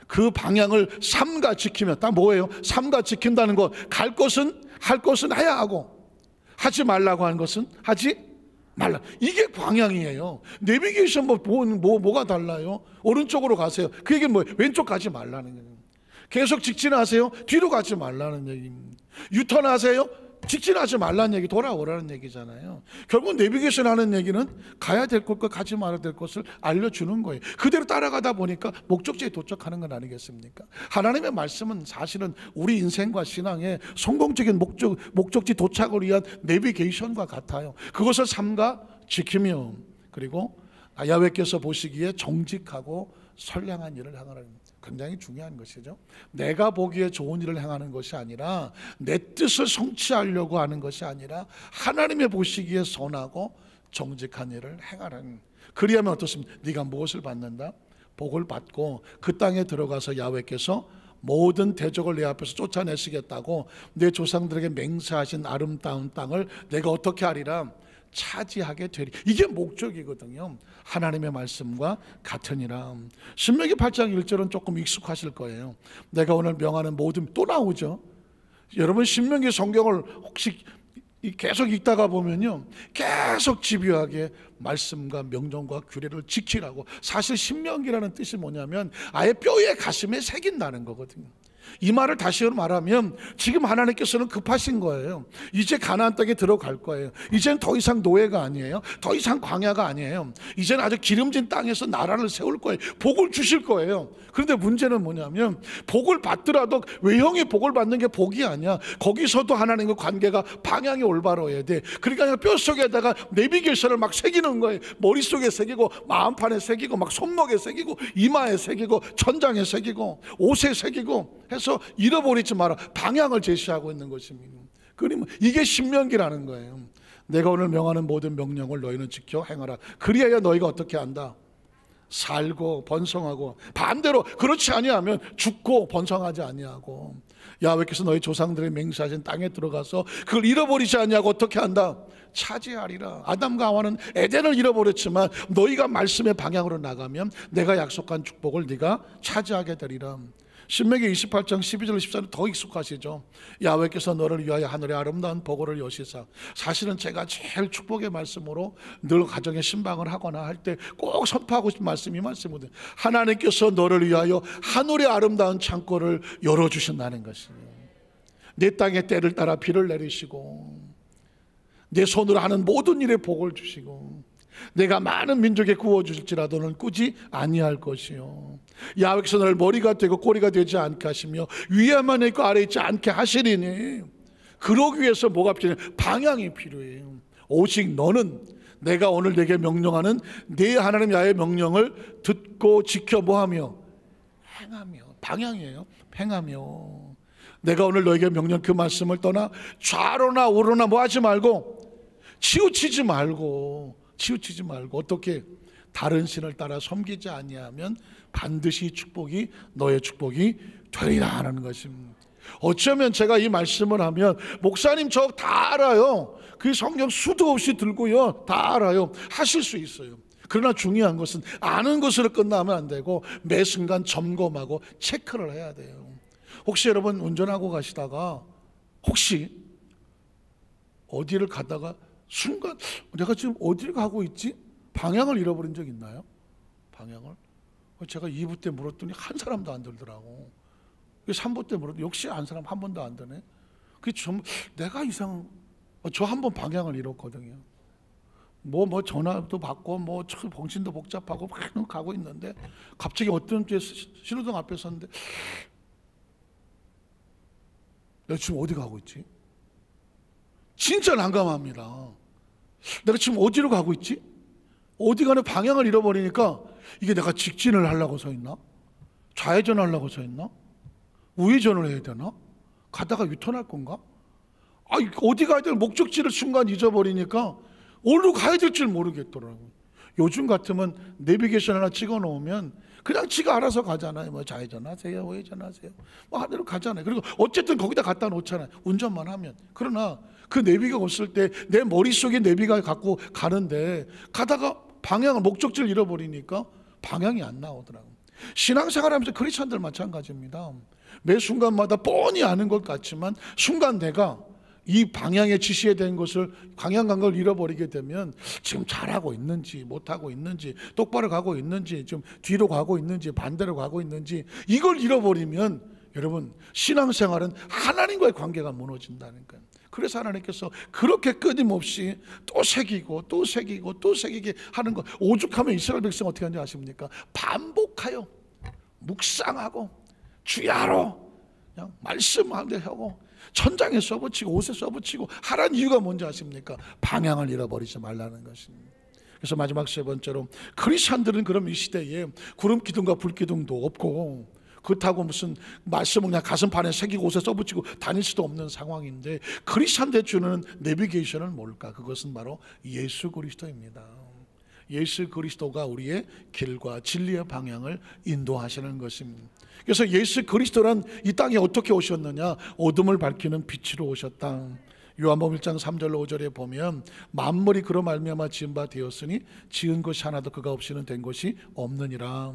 그 방향을 삼가 지키면, 딱 뭐예요? 삼가 지킨다는 것, 갈 것은 할 것은 해야 하고 하지 말라고 하는 것은 하지 말라. 이게 방향이에요. 내비게이션 뭐가 달라요? 오른쪽으로 가세요. 그 얘기는 뭐예요? 왼쪽 가지 말라는 거예요. 계속 직진하세요. 뒤로 가지 말라는 얘기입니다. 유턴하세요. 직진하지 말라는 얘기, 돌아오라는 얘기잖아요. 결국 내비게이션 하는 얘기는 가야 될 것과 가지 말아야 될 것을 알려주는 거예요. 그대로 따라가다 보니까 목적지에 도착하는 건 아니겠습니까? 하나님의 말씀은 사실은 우리 인생과 신앙의 성공적인 목적지 도착을 위한 내비게이션과 같아요. 그것을 삼가 지키며, 그리고 야훼께서 보시기에 정직하고 선량한 일을 행하라는, 굉장히 중요한 것이죠. 내가 보기에 좋은 일을 행하는 것이 아니라, 내 뜻을 성취하려고 하는 것이 아니라 하나님의 보시기에 선하고 정직한 일을 행하라는. 그리하면 어떻습니까? 네가 무엇을 받는다? 복을 받고 그 땅에 들어가서 야훼께서 모든 대적을 내 앞에서 쫓아내시겠다고 내 조상들에게 맹세하신 아름다운 땅을 내가 어떻게 하리라? 차지하게 되리. 이게 목적이거든요. 하나님의 말씀과 같으니라. 신명기 8장 1절은 조금 익숙하실 거예요. 내가 오늘 명하는 모든, 또 나오죠. 여러분 신명기 성경을 혹시 계속 읽다가 보면요, 계속 집요하게 말씀과 명령과 규례를 지키라고. 사실 신명기라는 뜻이 뭐냐면 아예 뼈에 가슴에 새긴다는 거거든요. 이 말을 다시 말하면 지금 하나님께서는 급하신 거예요. 이제 가나안 땅에 들어갈 거예요. 이제는 더 이상 노예가 아니에요. 더 이상 광야가 아니에요. 이제는 아주 기름진 땅에서 나라를 세울 거예요. 복을 주실 거예요. 그런데 문제는 뭐냐면 복을 받더라도 외형의 복을 받는 게 복이 아니야. 거기서도 하나님과 관계가 방향이 올바로야 돼. 그러니까 그냥 뼛속에다가 내비게이션을 막 새기는 거예요. 머릿속에 새기고 마음판에 새기고 막 손목에 새기고 이마에 새기고 천장에 새기고 옷에 새기고 해서 잃어버리지 마라. 방향을 제시하고 있는 것입니다. 그러면 이게 신명기라는 거예요. 내가 오늘 명하는 모든 명령을 너희는 지켜 행하라. 그리하여 너희가 어떻게 한다? 살고 번성하고. 반대로 그렇지 아니하면 죽고 번성하지 아니하고. 야훼께서 너희 조상들의 맹세하신 땅에 들어가서 그걸 잃어버리지 아니하고 어떻게 한다? 차지하리라. 아담과 하와는 에덴을 잃어버렸지만 너희가 말씀의 방향으로 나가면 내가 약속한 축복을 네가 차지하게 되리라. 신명기 28장 12절 14절 더 익숙하시죠. 야훼께서 너를 위하여 하늘의 아름다운 보고를 여시사. 사실은 제가 제일 축복의 말씀으로 늘 가정에 신방을 하거나 할 때 꼭 선포하고 싶은 말씀이 말씀이거든요. 하나님께서 너를 위하여 하늘의 아름다운 창고를 열어주신다는 것이에요. 내 땅에 때를 따라 비를 내리시고 내 손으로 하는 모든 일에 복을 주시고 내가 많은 민족에 구워주실지라도 너는 꾸지 아니할 것이요. 야훼께서 너를 머리가 되고 꼬리가 되지 않게 하시며 위에만 있고 아래에 있지 않게 하시리니. 그러기 위해서 뭐가 필요해요? 방향이 필요해요. 오직 너는 내가 오늘 내게 명령하는 네 하나님 야훼의 명령을 듣고 지켜 뭐하며? 행하며. 방향이에요. 행하며. 내가 오늘 너에게 명령 그 말씀을 떠나 좌로나 우로나 뭐 하지 말고 치우치지 말고 어떻게? 다른 신을 따라 섬기지 아니하면 반드시 축복이 너의 축복이 되리라는 것입니다. 어쩌면 제가 이 말씀을 하면 목사님 저 다 알아요, 그 성경 수도 없이 들고요, 다 알아요 하실 수 있어요. 그러나 중요한 것은 아는 것으로 끝나면 안 되고 매 순간 점검하고 체크를 해야 돼요. 혹시 여러분 운전하고 가시다가 혹시 어디를 가다가 순간 내가 지금 어디를 가고 있지? 방향을 잃어버린 적 있나요? 방향을? 제가 2부 때 물었더니 한 사람도 안 들더라고. 3부 때 물었더니 역시 한 사람 한 번도 안 드네. 그게 좀 내가 이상. 저 한 번 방향을 잃었거든요. 뭐 전화도 받고 뭐 봉신도 복잡하고 막 가고 있는데 갑자기 어떤 때 신호등 앞에 섰는데 내가 지금 어디 가고 있지? 진짜 난감합니다. 내가 지금 어디로 가고 있지? 어디 가는 방향을 잃어버리니까 이게 내가 직진을 하려고 서 있나? 좌회전을 하려고 서 있나? 우회전을 해야 되나? 가다가 유턴할 건가? 어디 가야 될 목적지를 순간 잊어버리니까 어디로 가야 될 줄 모르겠더라고요. 요즘 같으면 내비게이션 하나 찍어 놓으면 그냥 지가 알아서 가잖아요. 뭐 좌회전하세요, 우회전하세요, 뭐 하대로 가잖아요. 그리고 어쨌든 거기다 갖다 놓잖아요, 운전만 하면. 그러나 그 내비가 없을 때 내 머릿속에 내비가 갖고 가는데 가다가 방향을, 목적지를 잃어버리니까 방향이 안 나오더라고요. 신앙생활하면서 크리스천들 마찬가지입니다. 매 순간마다 뻔히 아는 것 같지만 순간 내가 이 방향에 지시해야 되는 것을, 방향 감각을 잃어버리게 되면 지금 잘하고 있는지 못하고 있는지, 똑바로 가고 있는지, 좀 뒤로 가고 있는지, 반대로 가고 있는지, 이걸 잃어버리면 여러분 신앙생활은 하나님과의 관계가 무너진다는 거예요. 그래서 하나님께서 그렇게 끊임없이 또 새기고 또 새기고 또 새기게 하는 것. 오죽하면 이스라엘 백성 어떻게 하는지 아십니까? 반복하여 묵상하고 주야로 그냥 말씀하게 하고 천장에 써붙이고 옷에 써붙이고 하라는 이유가 뭔지 아십니까? 방향을 잃어버리지 말라는 것입니다. 그래서 마지막 세 번째로, 크리스천들은 그럼 이 시대에 구름 기둥과 불 기둥도 없고 그렇다고 무슨 말씀을 그냥 가슴판에 새기고 옷에 써붙이고 다닐 수도 없는 상황인데 크리스천들 주는 내비게이션은 뭘까? 그것은 바로 예수 그리스도입니다. 예수 그리스도가 우리의 길과 진리의 방향을 인도하시는 것입니다. 그래서 예수 그리스도란 이 땅에 어떻게 오셨느냐? 어둠을 밝히는 빛으로 오셨다. 요한복음 1장 3절로 5절에 보면 만물이 그로 말미암아 지은 바 되었으니 지은 것이 하나도 그가 없이는 된 것이 없느니라.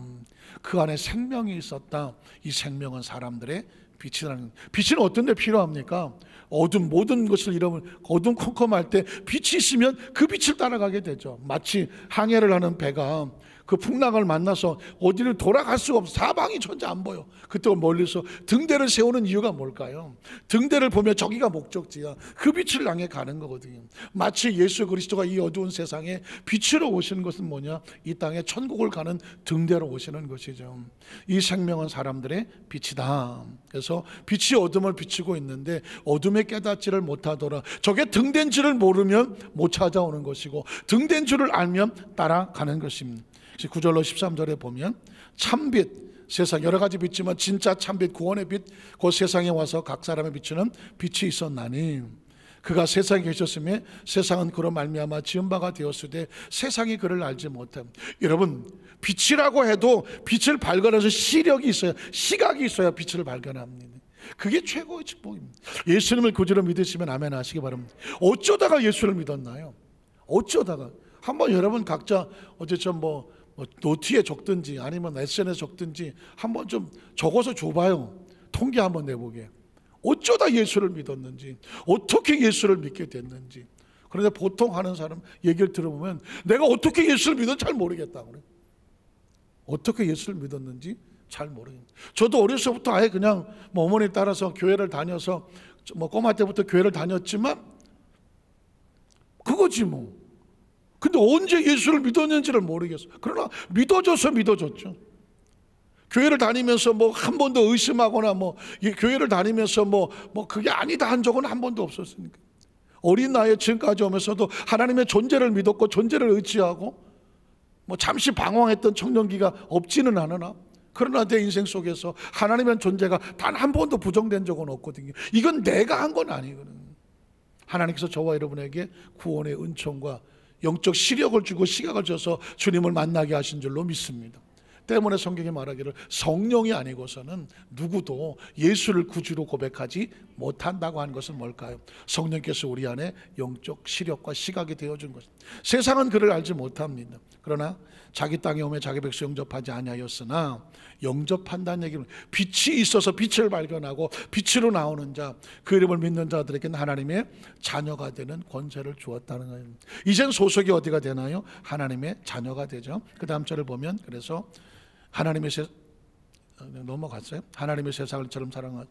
그 안에 생명이 있었다. 이 생명은 사람들의 빛이라는. 빛은 어떤 데 필요합니까? 어둠, 모든 것을 잃어버린 어둠 컴컴할 때 빛이 있으면 그 빛을 따라가게 되죠. 마치 항해를 하는 배가 그 풍랑을 만나서 어디를 돌아갈 수가 없어. 사방이 전혀 안 보여. 그때 멀리서 등대를 세우는 이유가 뭘까요? 등대를 보면 저기가 목적지야. 그 빛을 향해 가는 거거든요. 마치 예수 그리스도가 이 어두운 세상에 빛으로 오시는 것은 뭐냐? 이 땅에 천국을 가는 등대로 오시는 것이죠. 이 생명은 사람들의 빛이다. 그래서 빛이 어둠을 비추고 있는데 어둠에 깨닫지를 못하더라. 저게 등대인 줄을 모르면 못 찾아오는 것이고 등대인 줄을 알면 따라가는 것입니다. 9절로 13절에 보면 참빛, 세상 여러 가지 빛이지만 진짜 참빛, 구원의 빛, 그 세상에 와서 각 사람의 비추는 빛이 있었나니 그가 세상에 계셨으며 세상은 그로 말미암아 지은 바가 되었으되 세상이 그를 알지 못해. 여러분, 빛이라고 해도 빛을 발견해서 시력이 있어야, 시각이 있어야 빛을 발견합니다. 그게 최고의 축복입니다. 예수님을 구주로 믿으시면 아멘 하시기 바랍니다. 어쩌다가 예수를 믿었나요? 어쩌다가. 한번 여러분 각자 어쨌든 뭐 노트에 적든지 아니면 SNS에 적든지 한번 좀 적어서 줘봐요. 통계 한번 내보게. 어쩌다 예수를 믿었는지, 어떻게 예수를 믿게 됐는지. 그런데 보통 하는 사람 얘기를 들어보면 내가 어떻게 예수를 믿었는지 잘 모르겠다고 그래요. 어떻게 예수를 믿었는지 잘 모르겠어요. 저도 어려서부터 아예 그냥 뭐 어머니 따라서 교회를 다녀서 뭐 꼬마 때부터 교회를 다녔지만 그거지 뭐. 근데 언제 예수를 믿었는지를 모르겠어요. 그러나 믿어줘서 믿어줬죠. 교회를 다니면서 뭐 한 번도 의심하거나 뭐 교회를 다니면서 뭐 그게 아니다 한 적은 한 번도 없었으니까. 어린 나이에 지금까지 오면서도 하나님의 존재를 믿었고 존재를 의지하고 뭐 잠시 방황했던 청년기가 없지는 않으나 그러나 내 인생 속에서 하나님의 존재가 단 한 번도 부정된 적은 없거든요. 이건 내가 한 건 아니거든요. 하나님께서 저와 여러분에게 구원의 은총과 영적 시력을 주고 시각을 줘서 주님을 만나게 하신 줄로 믿습니다. 때문에 성경이 말하기를 성령이 아니고서는 누구도 예수를 구주로 고백하지 못한다고 하는 것은 뭘까요? 성령께서 우리 안에 영적 시력과 시각이 되어준 것입니다. 세상은 그를 알지 못합니다. 그러나 자기 땅에 오며 자기 백성 영접하지 아니하였으나, 영접한다는 얘기는 빛이 있어서 빛을 발견하고 빛으로 나오는 자, 그 이름을 믿는 자들에게는 하나님의 자녀가 되는 권세를 주었다는 거예요. 이젠 소속이 어디가 되나요? 하나님의 자녀가 되죠. 그 다음 절을 보면, 그래서 하나님의 넘어갔어요. 하나님의 세상을처럼 사랑한,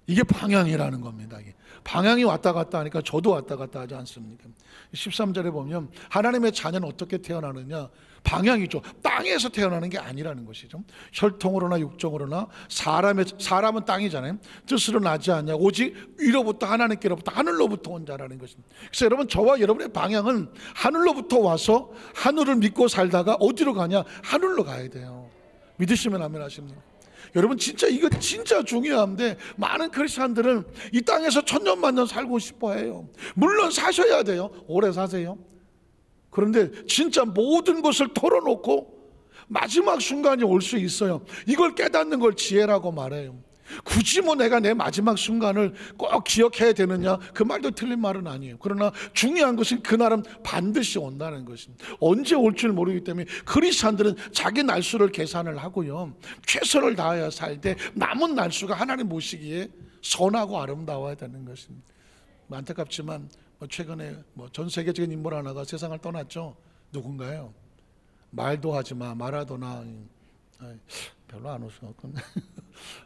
이게 방향이라는 겁니다. 이게 방향이 왔다 갔다 하니까 저도 왔다 갔다 하지 않습니까? 13절에 보면 하나님의 자녀는 어떻게 태어나느냐, 방향이죠. 땅에서 태어나는 게 아니라는 것이죠. 혈통으로나 육정으로나, 사람은 땅이잖아요. 뜻으로 나지 않냐, 오직 위로부터, 하나님께로부터, 하늘로부터 온 자라는 것입니다. 그래서 여러분, 저와 여러분의 방향은 하늘로부터 와서 하늘을 믿고 살다가 어디로 가냐? 하늘로 가야 돼요. 믿으시면 아멘 하십니까? 여러분, 진짜 이거 진짜 중요한데, 많은 크리스찬들은 이 땅에서 천년만년 살고 싶어 해요. 물론 사셔야 돼요. 오래 사세요. 그런데 진짜 모든 것을 털어놓고 마지막 순간이 올 수 있어요. 이걸 깨닫는 걸 지혜라고 말해요. 굳이 뭐 내가 내 마지막 순간을 꼭 기억해야 되느냐, 그 말도 틀린 말은 아니에요. 그러나 중요한 것은 그날은 반드시 온다는 것입니다. 언제 올 줄 모르기 때문에 크리스찬들은 자기 날수를 계산을 하고요, 최선을 다하여 살 때 남은 날수가 하나님 보시기에 선하고 아름다워야 되는 것입니다. 안타깝지만 최근에 전 세계적인 인물 하나가 세상을 떠났죠. 누군가요? 말도 하지 마, 마라도나. 별로 안 웃었군요.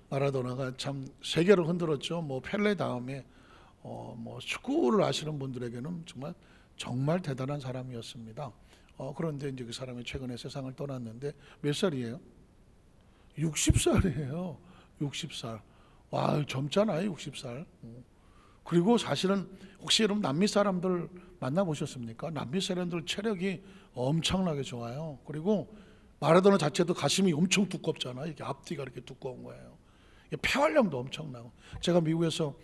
마라도나가 참 세계를 흔들었죠. 펠레 다음에 축구를 아시는 분들에게는 정말 대단한 사람이었습니다. 그런데 이제 그 사람이 최근에 세상을 떠났는데 몇 살이에요? 60살이에요. 60살. 와, 젊잖아요, 60살. 그리고 사실은 혹시 여러분 남미 사람들 만나보셨습니까? 남미 사람들 체력이 엄청나게 좋아요. 그리고 마라도나 자체도 가슴이 엄청 두껍잖아요. 이렇게 앞뒤가 이렇게 두꺼운 거예요. 폐활량도 엄청나고. 제가 미국에서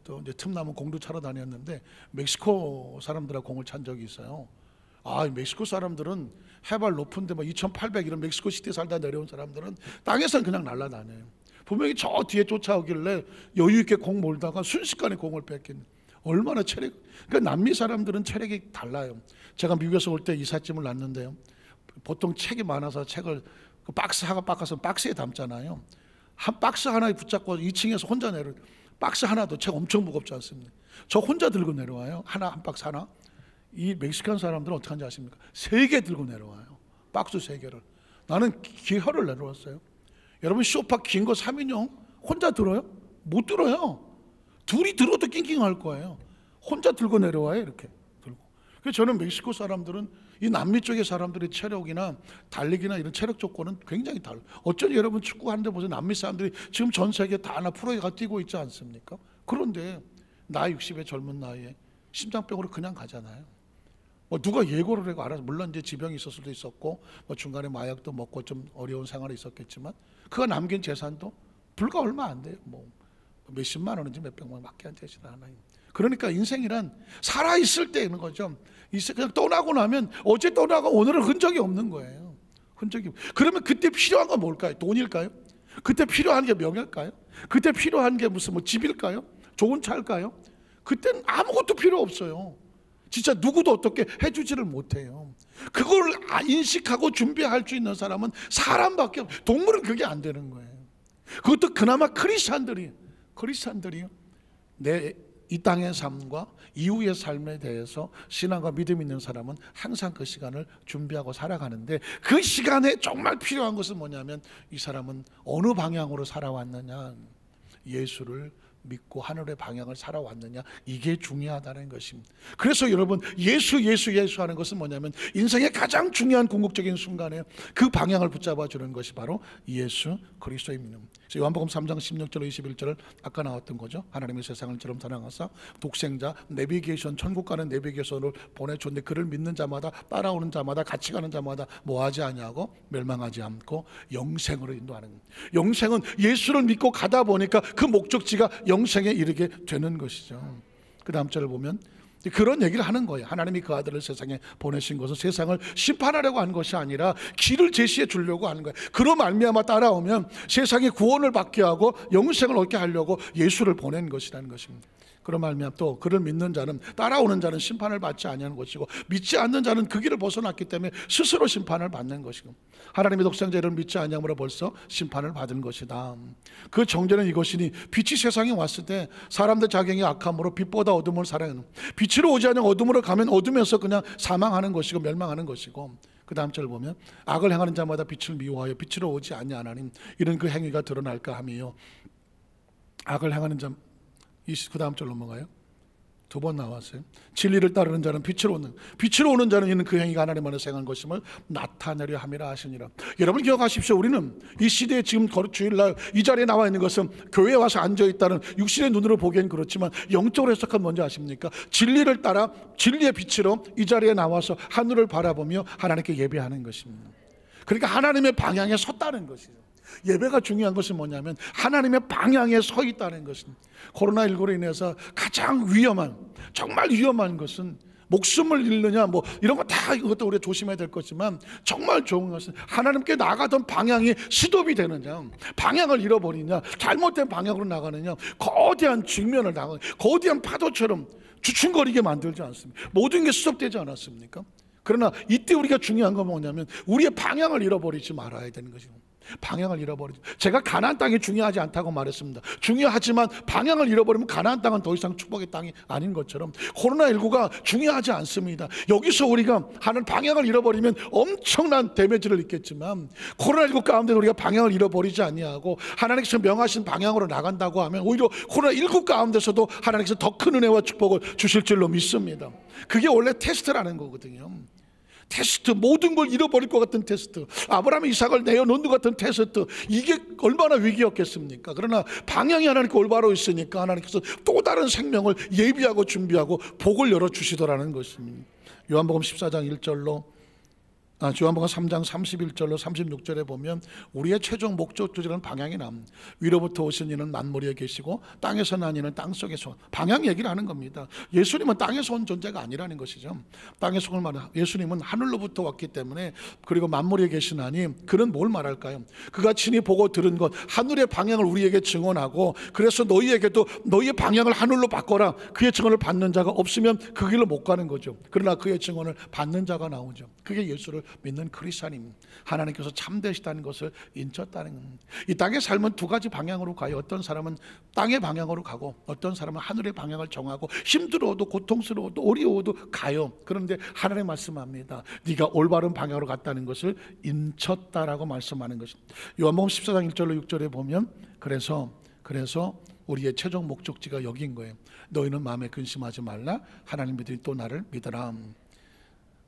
또 이제 틈나면 공도 차러 다녔는데 멕시코 사람들하고 공을 찬 적이 있어요. 멕시코 사람들은 해발 높은데 2,800 이런 멕시코 시티 살다 내려온 사람들은 땅에서는 그냥 날아다녀요. 분명히 저 뒤에 쫓아오길래 여유 있게 공 몰다가 순식간에 공을 뺏긴. 얼마나 그러니까 남미 사람들은 체력이 달라요. 제가 미국에서 올 때 이삿짐을 놨는데요, 보통 책이 많아서 책을 박스하고 박스에 담잖아요. 한 박스 하나에 붙잡고 2층에서 혼자 박스 하나도 책 엄청 무겁지 않습니까? 저 혼자 들고 내려와요. 한 박스 하나. 이 멕시칸 사람들은 어떻게 하는지 아십니까? 3개 들고 내려와요. 박스 3개를. 나는 기혈을 내려왔어요. 여러분, 소파 긴 거 3인용 혼자 들어요? 못 들어요. 둘이 들어도 낑낑할 거예요. 혼자 들고 내려와요. 이렇게 들고. 그래서 저는 멕시코 사람들은, 이 남미 쪽의 사람들의 체력이나 달리기나 이런 체력 조건은 굉장히 달라요. 어쩐지 여러분 축구하는데 보세요. 남미 사람들이 지금 전 세계 다 하나 프로에 가 뛰고 있지 않습니까? 그런데 나이 60의 젊은 나이에 심장병으로 그냥 가잖아요. 누가 예고를 하고 알아서, 물론 이제 지병이 있을 수도 있었고 중간에 마약도 먹고 좀 어려운 생활이 있었겠지만 그가 남긴 재산도 불과 얼마 안 돼요. 몇십만 원인지 몇백만 원밖에 안 되지 않아요. 그러니까 인생이란 살아있을 때 있는 거죠. 그냥 떠나고 나면 어제 떠나고 오늘은 흔적이 없는 거예요. 그러면 그때 필요한 건 뭘까요? 돈일까요? 그때 필요한 게 명예일까요? 그때 필요한 게 무슨 집일까요? 좋은 차일까요? 그때는 아무것도 필요 없어요. 진짜 누구도 어떻게 해주지를 못해요. 그걸 인식하고 준비할 수 있는 사람은 사람밖에 없어요. 동물은 그게 안 되는 거예요. 그것도 그나마 크리스찬들이 이 땅의 삶과 이후의 삶에 대해서 신앙과 믿음 있는 사람은 항상 그 시간을 준비하고 살아가는데, 그 시간에 정말 필요한 것은 뭐냐면 이 사람은 어느 방향으로 살아왔느냐, 예수를 믿고 하늘의 방향을 살아왔느냐, 이게 중요하다는 것입니다. 그래서 여러분, 예수 하는 것은 뭐냐면 인생의 가장 중요한 궁극적인 순간에 그 방향을 붙잡아 주는 것이 바로 예수 그리스도입니다. 요한복음 3장 16절 21절을 아까 나왔던 거죠. 하나님의 세상을 처럼 사랑하사 독생자 내비게이션, 천국 가는 내비게이션을 보내줬는데 그를 믿는 자마다, 따라오는 자마다, 같이 가는 자마다 뭐하지 아니하고 멸망하지 않고 영생으로 인도하는 겁니다. 영생은 예수를 믿고 가다 보니까 그 목적지가 영생에 이르게 되는 것이죠. 그 다음 절을 보면 그런 얘기를 하는 거예요. 하나님이 그 아들을 세상에 보내신 것은 세상을 심판하려고 한 것이 아니라 길을 제시해 주려고 하는 거예요. 그로 말미암아 따라오면 세상에 구원을 받게 하고 영생을 얻게 하려고 예수를 보낸 것이라는 것입니다. 그로 말미암아 또 그를 믿는 자는, 따라오는 자는 심판을 받지 아니하는 것이고, 믿지 않는 자는 그 길을 벗어났기 때문에 스스로 심판을 받는 것이고, 하나님의 독생자를 믿지 아니함으로 벌써 심판을 받은 것이다. 그 정죄는 이것이니 빛이 세상에 왔을 때 사람들 자경이 악함으로 빛보다 어둠을 사랑하는, 빛으로 오지 않은 어둠으로 가면 어둠에서 그냥 사망하는 것이고 멸망하는 것이고, 그 다음 절 보면 악을 행하는 자마다 빛을 미워하여 빛으로 오지 아니하나니 이는 그 행위가 드러날까 하며, 악을 행하는 자, 그 다음 절 넘어가요. 두 번 나왔어요. 진리를 따르는 자는 빛으로 오는 자는 이는 그 행위가 하나님 안에서 행한 것임을 나타내려 함이라 하시니라. 여러분 기억하십시오. 우리는 이 시대에 지금 주일날 이 자리에 나와 있는 것은 교회에 와서 앉아있다는 육신의 눈으로 보기엔 그렇지만, 영적으로 해석하면 뭔지 아십니까? 진리를 따라 진리의 빛으로 이 자리에 나와서 하늘을 바라보며 하나님께 예배하는 것입니다. 그러니까 하나님의 방향에 섰다는 것이죠. 예배가 중요한 것은 뭐냐면 하나님의 방향에 서 있다는 것입니다. 코로나19로 인해서 가장 위험한, 정말 위험한 것은 목숨을 잃느냐 뭐 이런 거 다, 이것도 우리가 조심해야 될 것이지만, 정말 좋은 것은 하나님께 나가던 방향이 스톱이 되느냐, 방향을 잃어버리냐, 잘못된 방향으로 나가느냐, 거대한 직면을 당하는, 거대한 파도처럼 주춤거리게 만들지 않습니까? 모든 게 스톱되지 않았습니까? 그러나 이때 우리가 중요한 건 뭐냐면 우리의 방향을 잃어버리지 말아야 되는 것입니다. 방향을 잃어버리죠. 제가 가나안 땅이 중요하지 않다고 말했습니다. 중요하지만 방향을 잃어버리면 가나안 땅은 더 이상 축복의 땅이 아닌 것처럼 코로나19가 중요하지 않습니다. 여기서 우리가 하는 방향을 잃어버리면 엄청난 데미지를 입겠지만, 코로나19 가운데 우리가 방향을 잃어버리지 아니하고 하나님께서 명하신 방향으로 나간다고 하면 오히려 코로나19 가운데서도 하나님께서 더 큰 은혜와 축복을 주실 줄로 믿습니다. 그게 원래 테스트라는 거거든요. 테스트, 모든 걸 잃어버릴 것 같은 테스트, 아브라함 이삭을 내어놓는 것 같은 테스트, 이게 얼마나 위기였겠습니까? 그러나 방향이 하나님께 올바로 있으니까 하나님께서 또 다른 생명을 예비하고 준비하고 복을 열어주시더라는 것입니다. 요한복음 14장 1절로 요한복음 3장 31절로 36절에 보면 우리의 최종 목적지라는 방향이 납니다. 위로부터 오신 이는 만물에 계시고 땅에서 난 이는 땅속에서, 방향 얘기를 하는 겁니다. 예수님은 땅에서 온 존재가 아니라는 것이죠. 땅에서 온 말은 예수님은 하늘로부터 왔기 때문에, 그리고 만물에 계시나니 그는 뭘 말할까요? 그가 친히 보고 들은 것, 하늘의 방향을 우리에게 증언하고, 그래서 너희에게도 너희의 방향을 하늘로 바꿔라, 그의 증언을 받는 자가 없으면 그 길로 못 가는 거죠. 그러나 그의 증언을 받는 자가 나오죠. 그게 예수를 믿는 크리스찬입니다. 하나님께서 참되시다는 것을 인쳤다는 겁니다. 이 땅의 삶은 두 가지 방향으로 가요. 어떤 사람은 땅의 방향으로 가고, 어떤 사람은 하늘의 방향을 정하고, 힘들어도 고통스러워도 어려워도 가요. 그런데 하나님 말씀합니다. 네가 올바른 방향으로 갔다는 것을 인쳤다라고 말씀하는 것입니다. 요한복음 14장 1절로 6절에 보면 그래서 우리의 최종 목적지가 여기인 거예요. 너희는 마음에 근심하지 말라. 하나님 믿으니 또 나를 믿어라.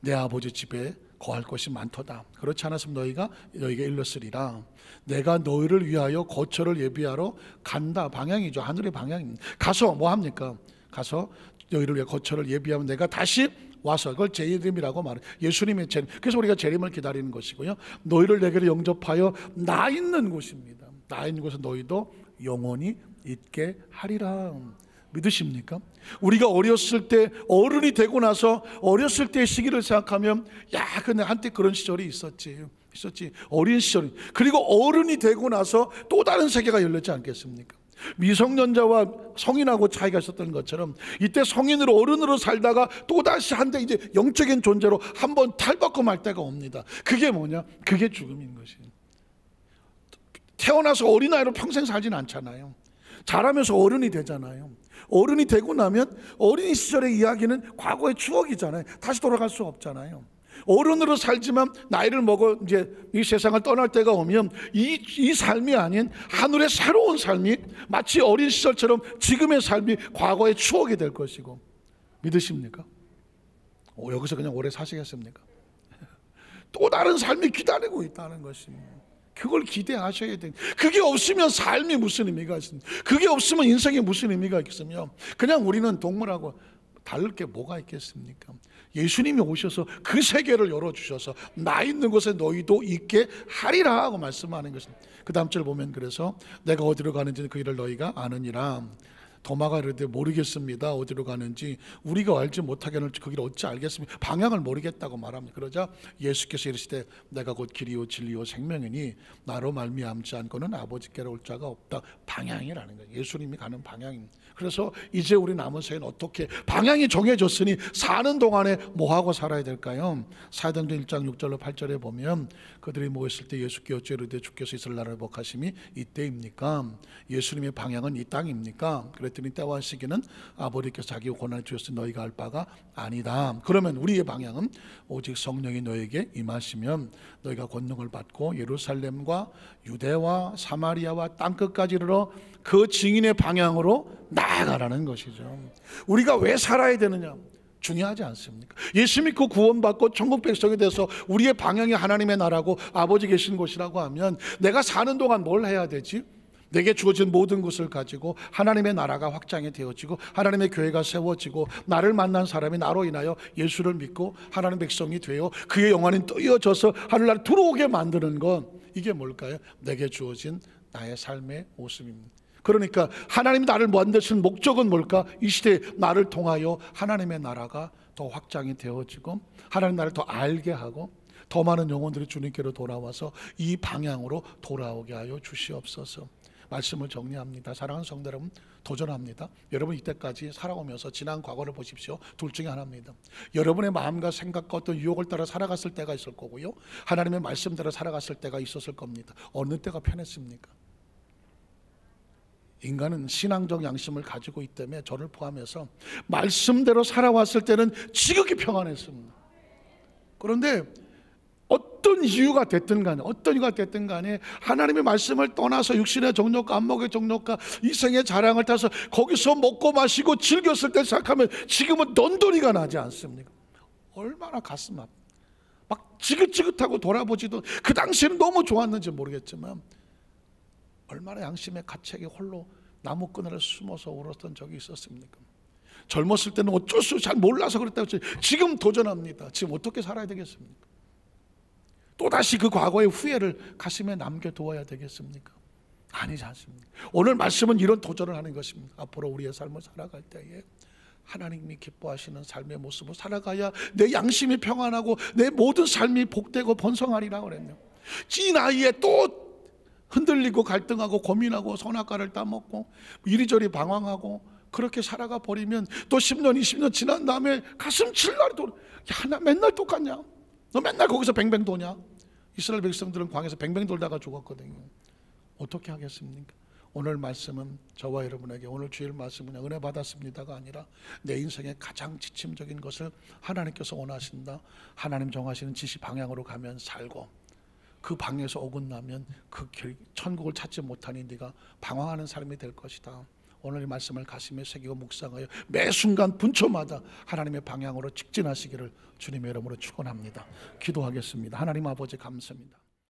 내 아버지 집에 거할 것이 많도다. 그렇지 않았으면 너희가 일렀으리라. 내가 너희를 위하여 거처를 예비하러 간다. 방향이죠. 하늘의 방향입니다. 가서 뭐 합니까? 가서 너희를 위해 거처를 예비하면 내가 다시 와서, 그걸 재림이라고 말해요. 예수님의 재림. 그래서 우리가 재림을 기다리는 것이고요. 너희를 내게로 영접하여 나 있는 곳입니다. 나 있는 곳에 너희도 영원히 있게 하리라. 믿으십니까? 우리가 어렸을 때, 어른이 되고 나서 어렸을 때의 시기를 생각하면, 야, 근데 한때 그런 시절이 있었지. 어린 시절. 그리고 어른이 되고 나서 또 다른 세계가 열렸지 않겠습니까? 미성년자와 성인하고 차이가 있었던 것처럼, 이때 성인으로 어른으로 살다가 또다시 한때 이제 영적인 존재로 한번 탈바꿈 할 때가 옵니다. 그게 뭐냐? 그게 죽음인 것이에요. 태어나서 어린아이로 평생 살진 않잖아요. 자라면서 어른이 되잖아요. 어른이 되고 나면 어린 시절의 이야기는 과거의 추억이잖아요. 다시 돌아갈 수 없잖아요. 어른으로 살지만 나이를 먹어 이제 이 세상을 떠날 때가 오면 이 삶이 아닌 하늘의 새로운 삶이 마치 어린 시절처럼 지금의 삶이 과거의 추억이 될 것이고. 믿으십니까? 여기서 그냥 오래 사시겠습니까? 또 다른 삶이 기다리고 있다는 것입니다. 그걸 기대하셔야 돼요. 그게 없으면 삶이 무슨 의미가 있습니까? 그게 없으면 인생에 무슨 의미가 있겠으며, 그냥 우리는 동물하고 다를 게 뭐가 있겠습니까? 예수님이 오셔서 그 세계를 열어주셔서 나 있는 곳에 너희도 있게 하리라 하고 말씀하는 것입니다. 그 다음 절 보면 그래서 내가 어디로 가는지 그 일을 너희가 아느니라. 도마가 이르되 모르겠습니다. 어디로 가는지 우리가 알지 못하게는 거기를 어찌 알겠습니까? 방향을 모르겠다고 말합니다. 그러자 예수께서 이르시되 내가 곧 길이요 진리요 생명이니 나로 말미암지 않고는 아버지께로 올 자가 없다. 방향이라는 거예요. 예수님이 가는 방향입니다. 그래서 이제 우리 남은 생은 어떻게 방향이 정해졌으니 사는 동안에 뭐하고 살아야 될까요? 사도행전 1장 6절로 8절에 보면 그들이 모였을 때 예수께 어찌 이르되 주께서 이스라엘 나라를 복하심이 이때입니까? 예수님의 방향은 이 땅입니까? 그랬더니 때와 시기는 아버지께서 자기 고난을 주셨으니 너희가 알 바가 아니다. 그러면 우리의 방향은 오직 성령이 너에게 임하시면 너희가 권능을 받고 예루살렘과 유대와 사마리아와 땅끝까지 이르러 그 증인의 방향으로 나아가라는 것이죠. 우리가 왜 살아야 되느냐? 중요하지 않습니까? 예수 믿고 구원받고 천국 백성이 돼서 우리의 방향이 하나님의 나라고 아버지 계신 곳이라고 하면 내가 사는 동안 뭘 해야 되지? 내게 주어진 모든 것을 가지고 하나님의 나라가 확장이 되어지고 하나님의 교회가 세워지고 나를 만난 사람이 나로 인하여 예수를 믿고 하나님 백성이 되어 그의 영혼이 뜨여져서 하늘나라에 들어오게 만드는 것, 이게 뭘까요? 내게 주어진 나의 삶의 모습입니다. 그러니까 하나님이 나를 만드신 목적은 뭘까? 이 시대에 나를 통하여 하나님의 나라가 더 확장이 되어지고 하나님 나라를 더 알게 하고 더 많은 영혼들이 주님께로 돌아와서 이 방향으로 돌아오게 하여 주시옵소서. 말씀을 정리합니다. 사랑하는 성도 여러분, 도전합니다. 여러분 이때까지 살아오면서 지난 과거를 보십시오. 둘 중에 하나입니다. 여러분의 마음과 생각과 어떤 유혹을 따라 살아갔을 때가 있을 거고요, 하나님의 말씀대로 살아갔을 때가 있었을 겁니다. 어느 때가 편했습니까? 인간은 신앙적 양심을 가지고 있기 때문에 저를 포함해서 말씀대로 살아왔을 때는 지극히 평안했습니다. 그런데 어떤 이유가 됐든 간에 하나님의 말씀을 떠나서 육신의 정욕과 안목의 정욕과 이생의 자랑을 타서 거기서 먹고 마시고 즐겼을 때 생각하면 지금은 넌더리가 나지 않습니까? 얼마나 가슴 아파. 막 지긋지긋하고 돌아보지도, 그 당시에는 너무 좋았는지 모르겠지만 얼마나 양심의 가책에 홀로 나무그늘에 숨어서 울었던 적이 있었습니까? 젊었을 때는 어쩔 수 잘 몰라서 그랬다고 했지, 지금 도전합니다. 지금 어떻게 살아야 되겠습니까? 또다시 그 과거의 후회를 가슴에 남겨두어야 되겠습니까? 아니지 않습니까? 오늘 말씀은 이런 도전을 하는 것입니다. 앞으로 우리의 삶을 살아갈 때에 하나님이 기뻐하시는 삶의 모습을 살아가야 내 양심이 평안하고 내 모든 삶이 복되고 번성하리라고 그랬네요. 이 나이에 또 흔들리고 갈등하고 고민하고 선악과를 따먹고 이리저리 방황하고 그렇게 살아가 버리면 또 10년 20년 지난 다음에 가슴 칠 날이 또, 야, 나 맨날 똑같냐? 너 맨날 거기서 뱅뱅 도냐? 이스라엘 백성들은 광야에서 뱅뱅 돌다가 죽었거든요. 어떻게 하겠습니까? 오늘 말씀은 저와 여러분에게, 오늘 주일 말씀은 은혜 받았습니다가 아니라 내 인생의 가장 지침적인 것을 하나님께서 원하신다, 하나님 정하시는 지시 방향으로 가면 살고 그 방에서 어긋나면 그 천국을 찾지 못하니 네가 방황하는 삶이 될 것이다. 오늘 이 말씀을 가슴에 새기고 묵상하여 매 순간 분초마다 하나님의 방향으로 직진하시기를 주님의 이름으로 축원합니다. 기도하겠습니다. 하나님 아버지 감사합니다.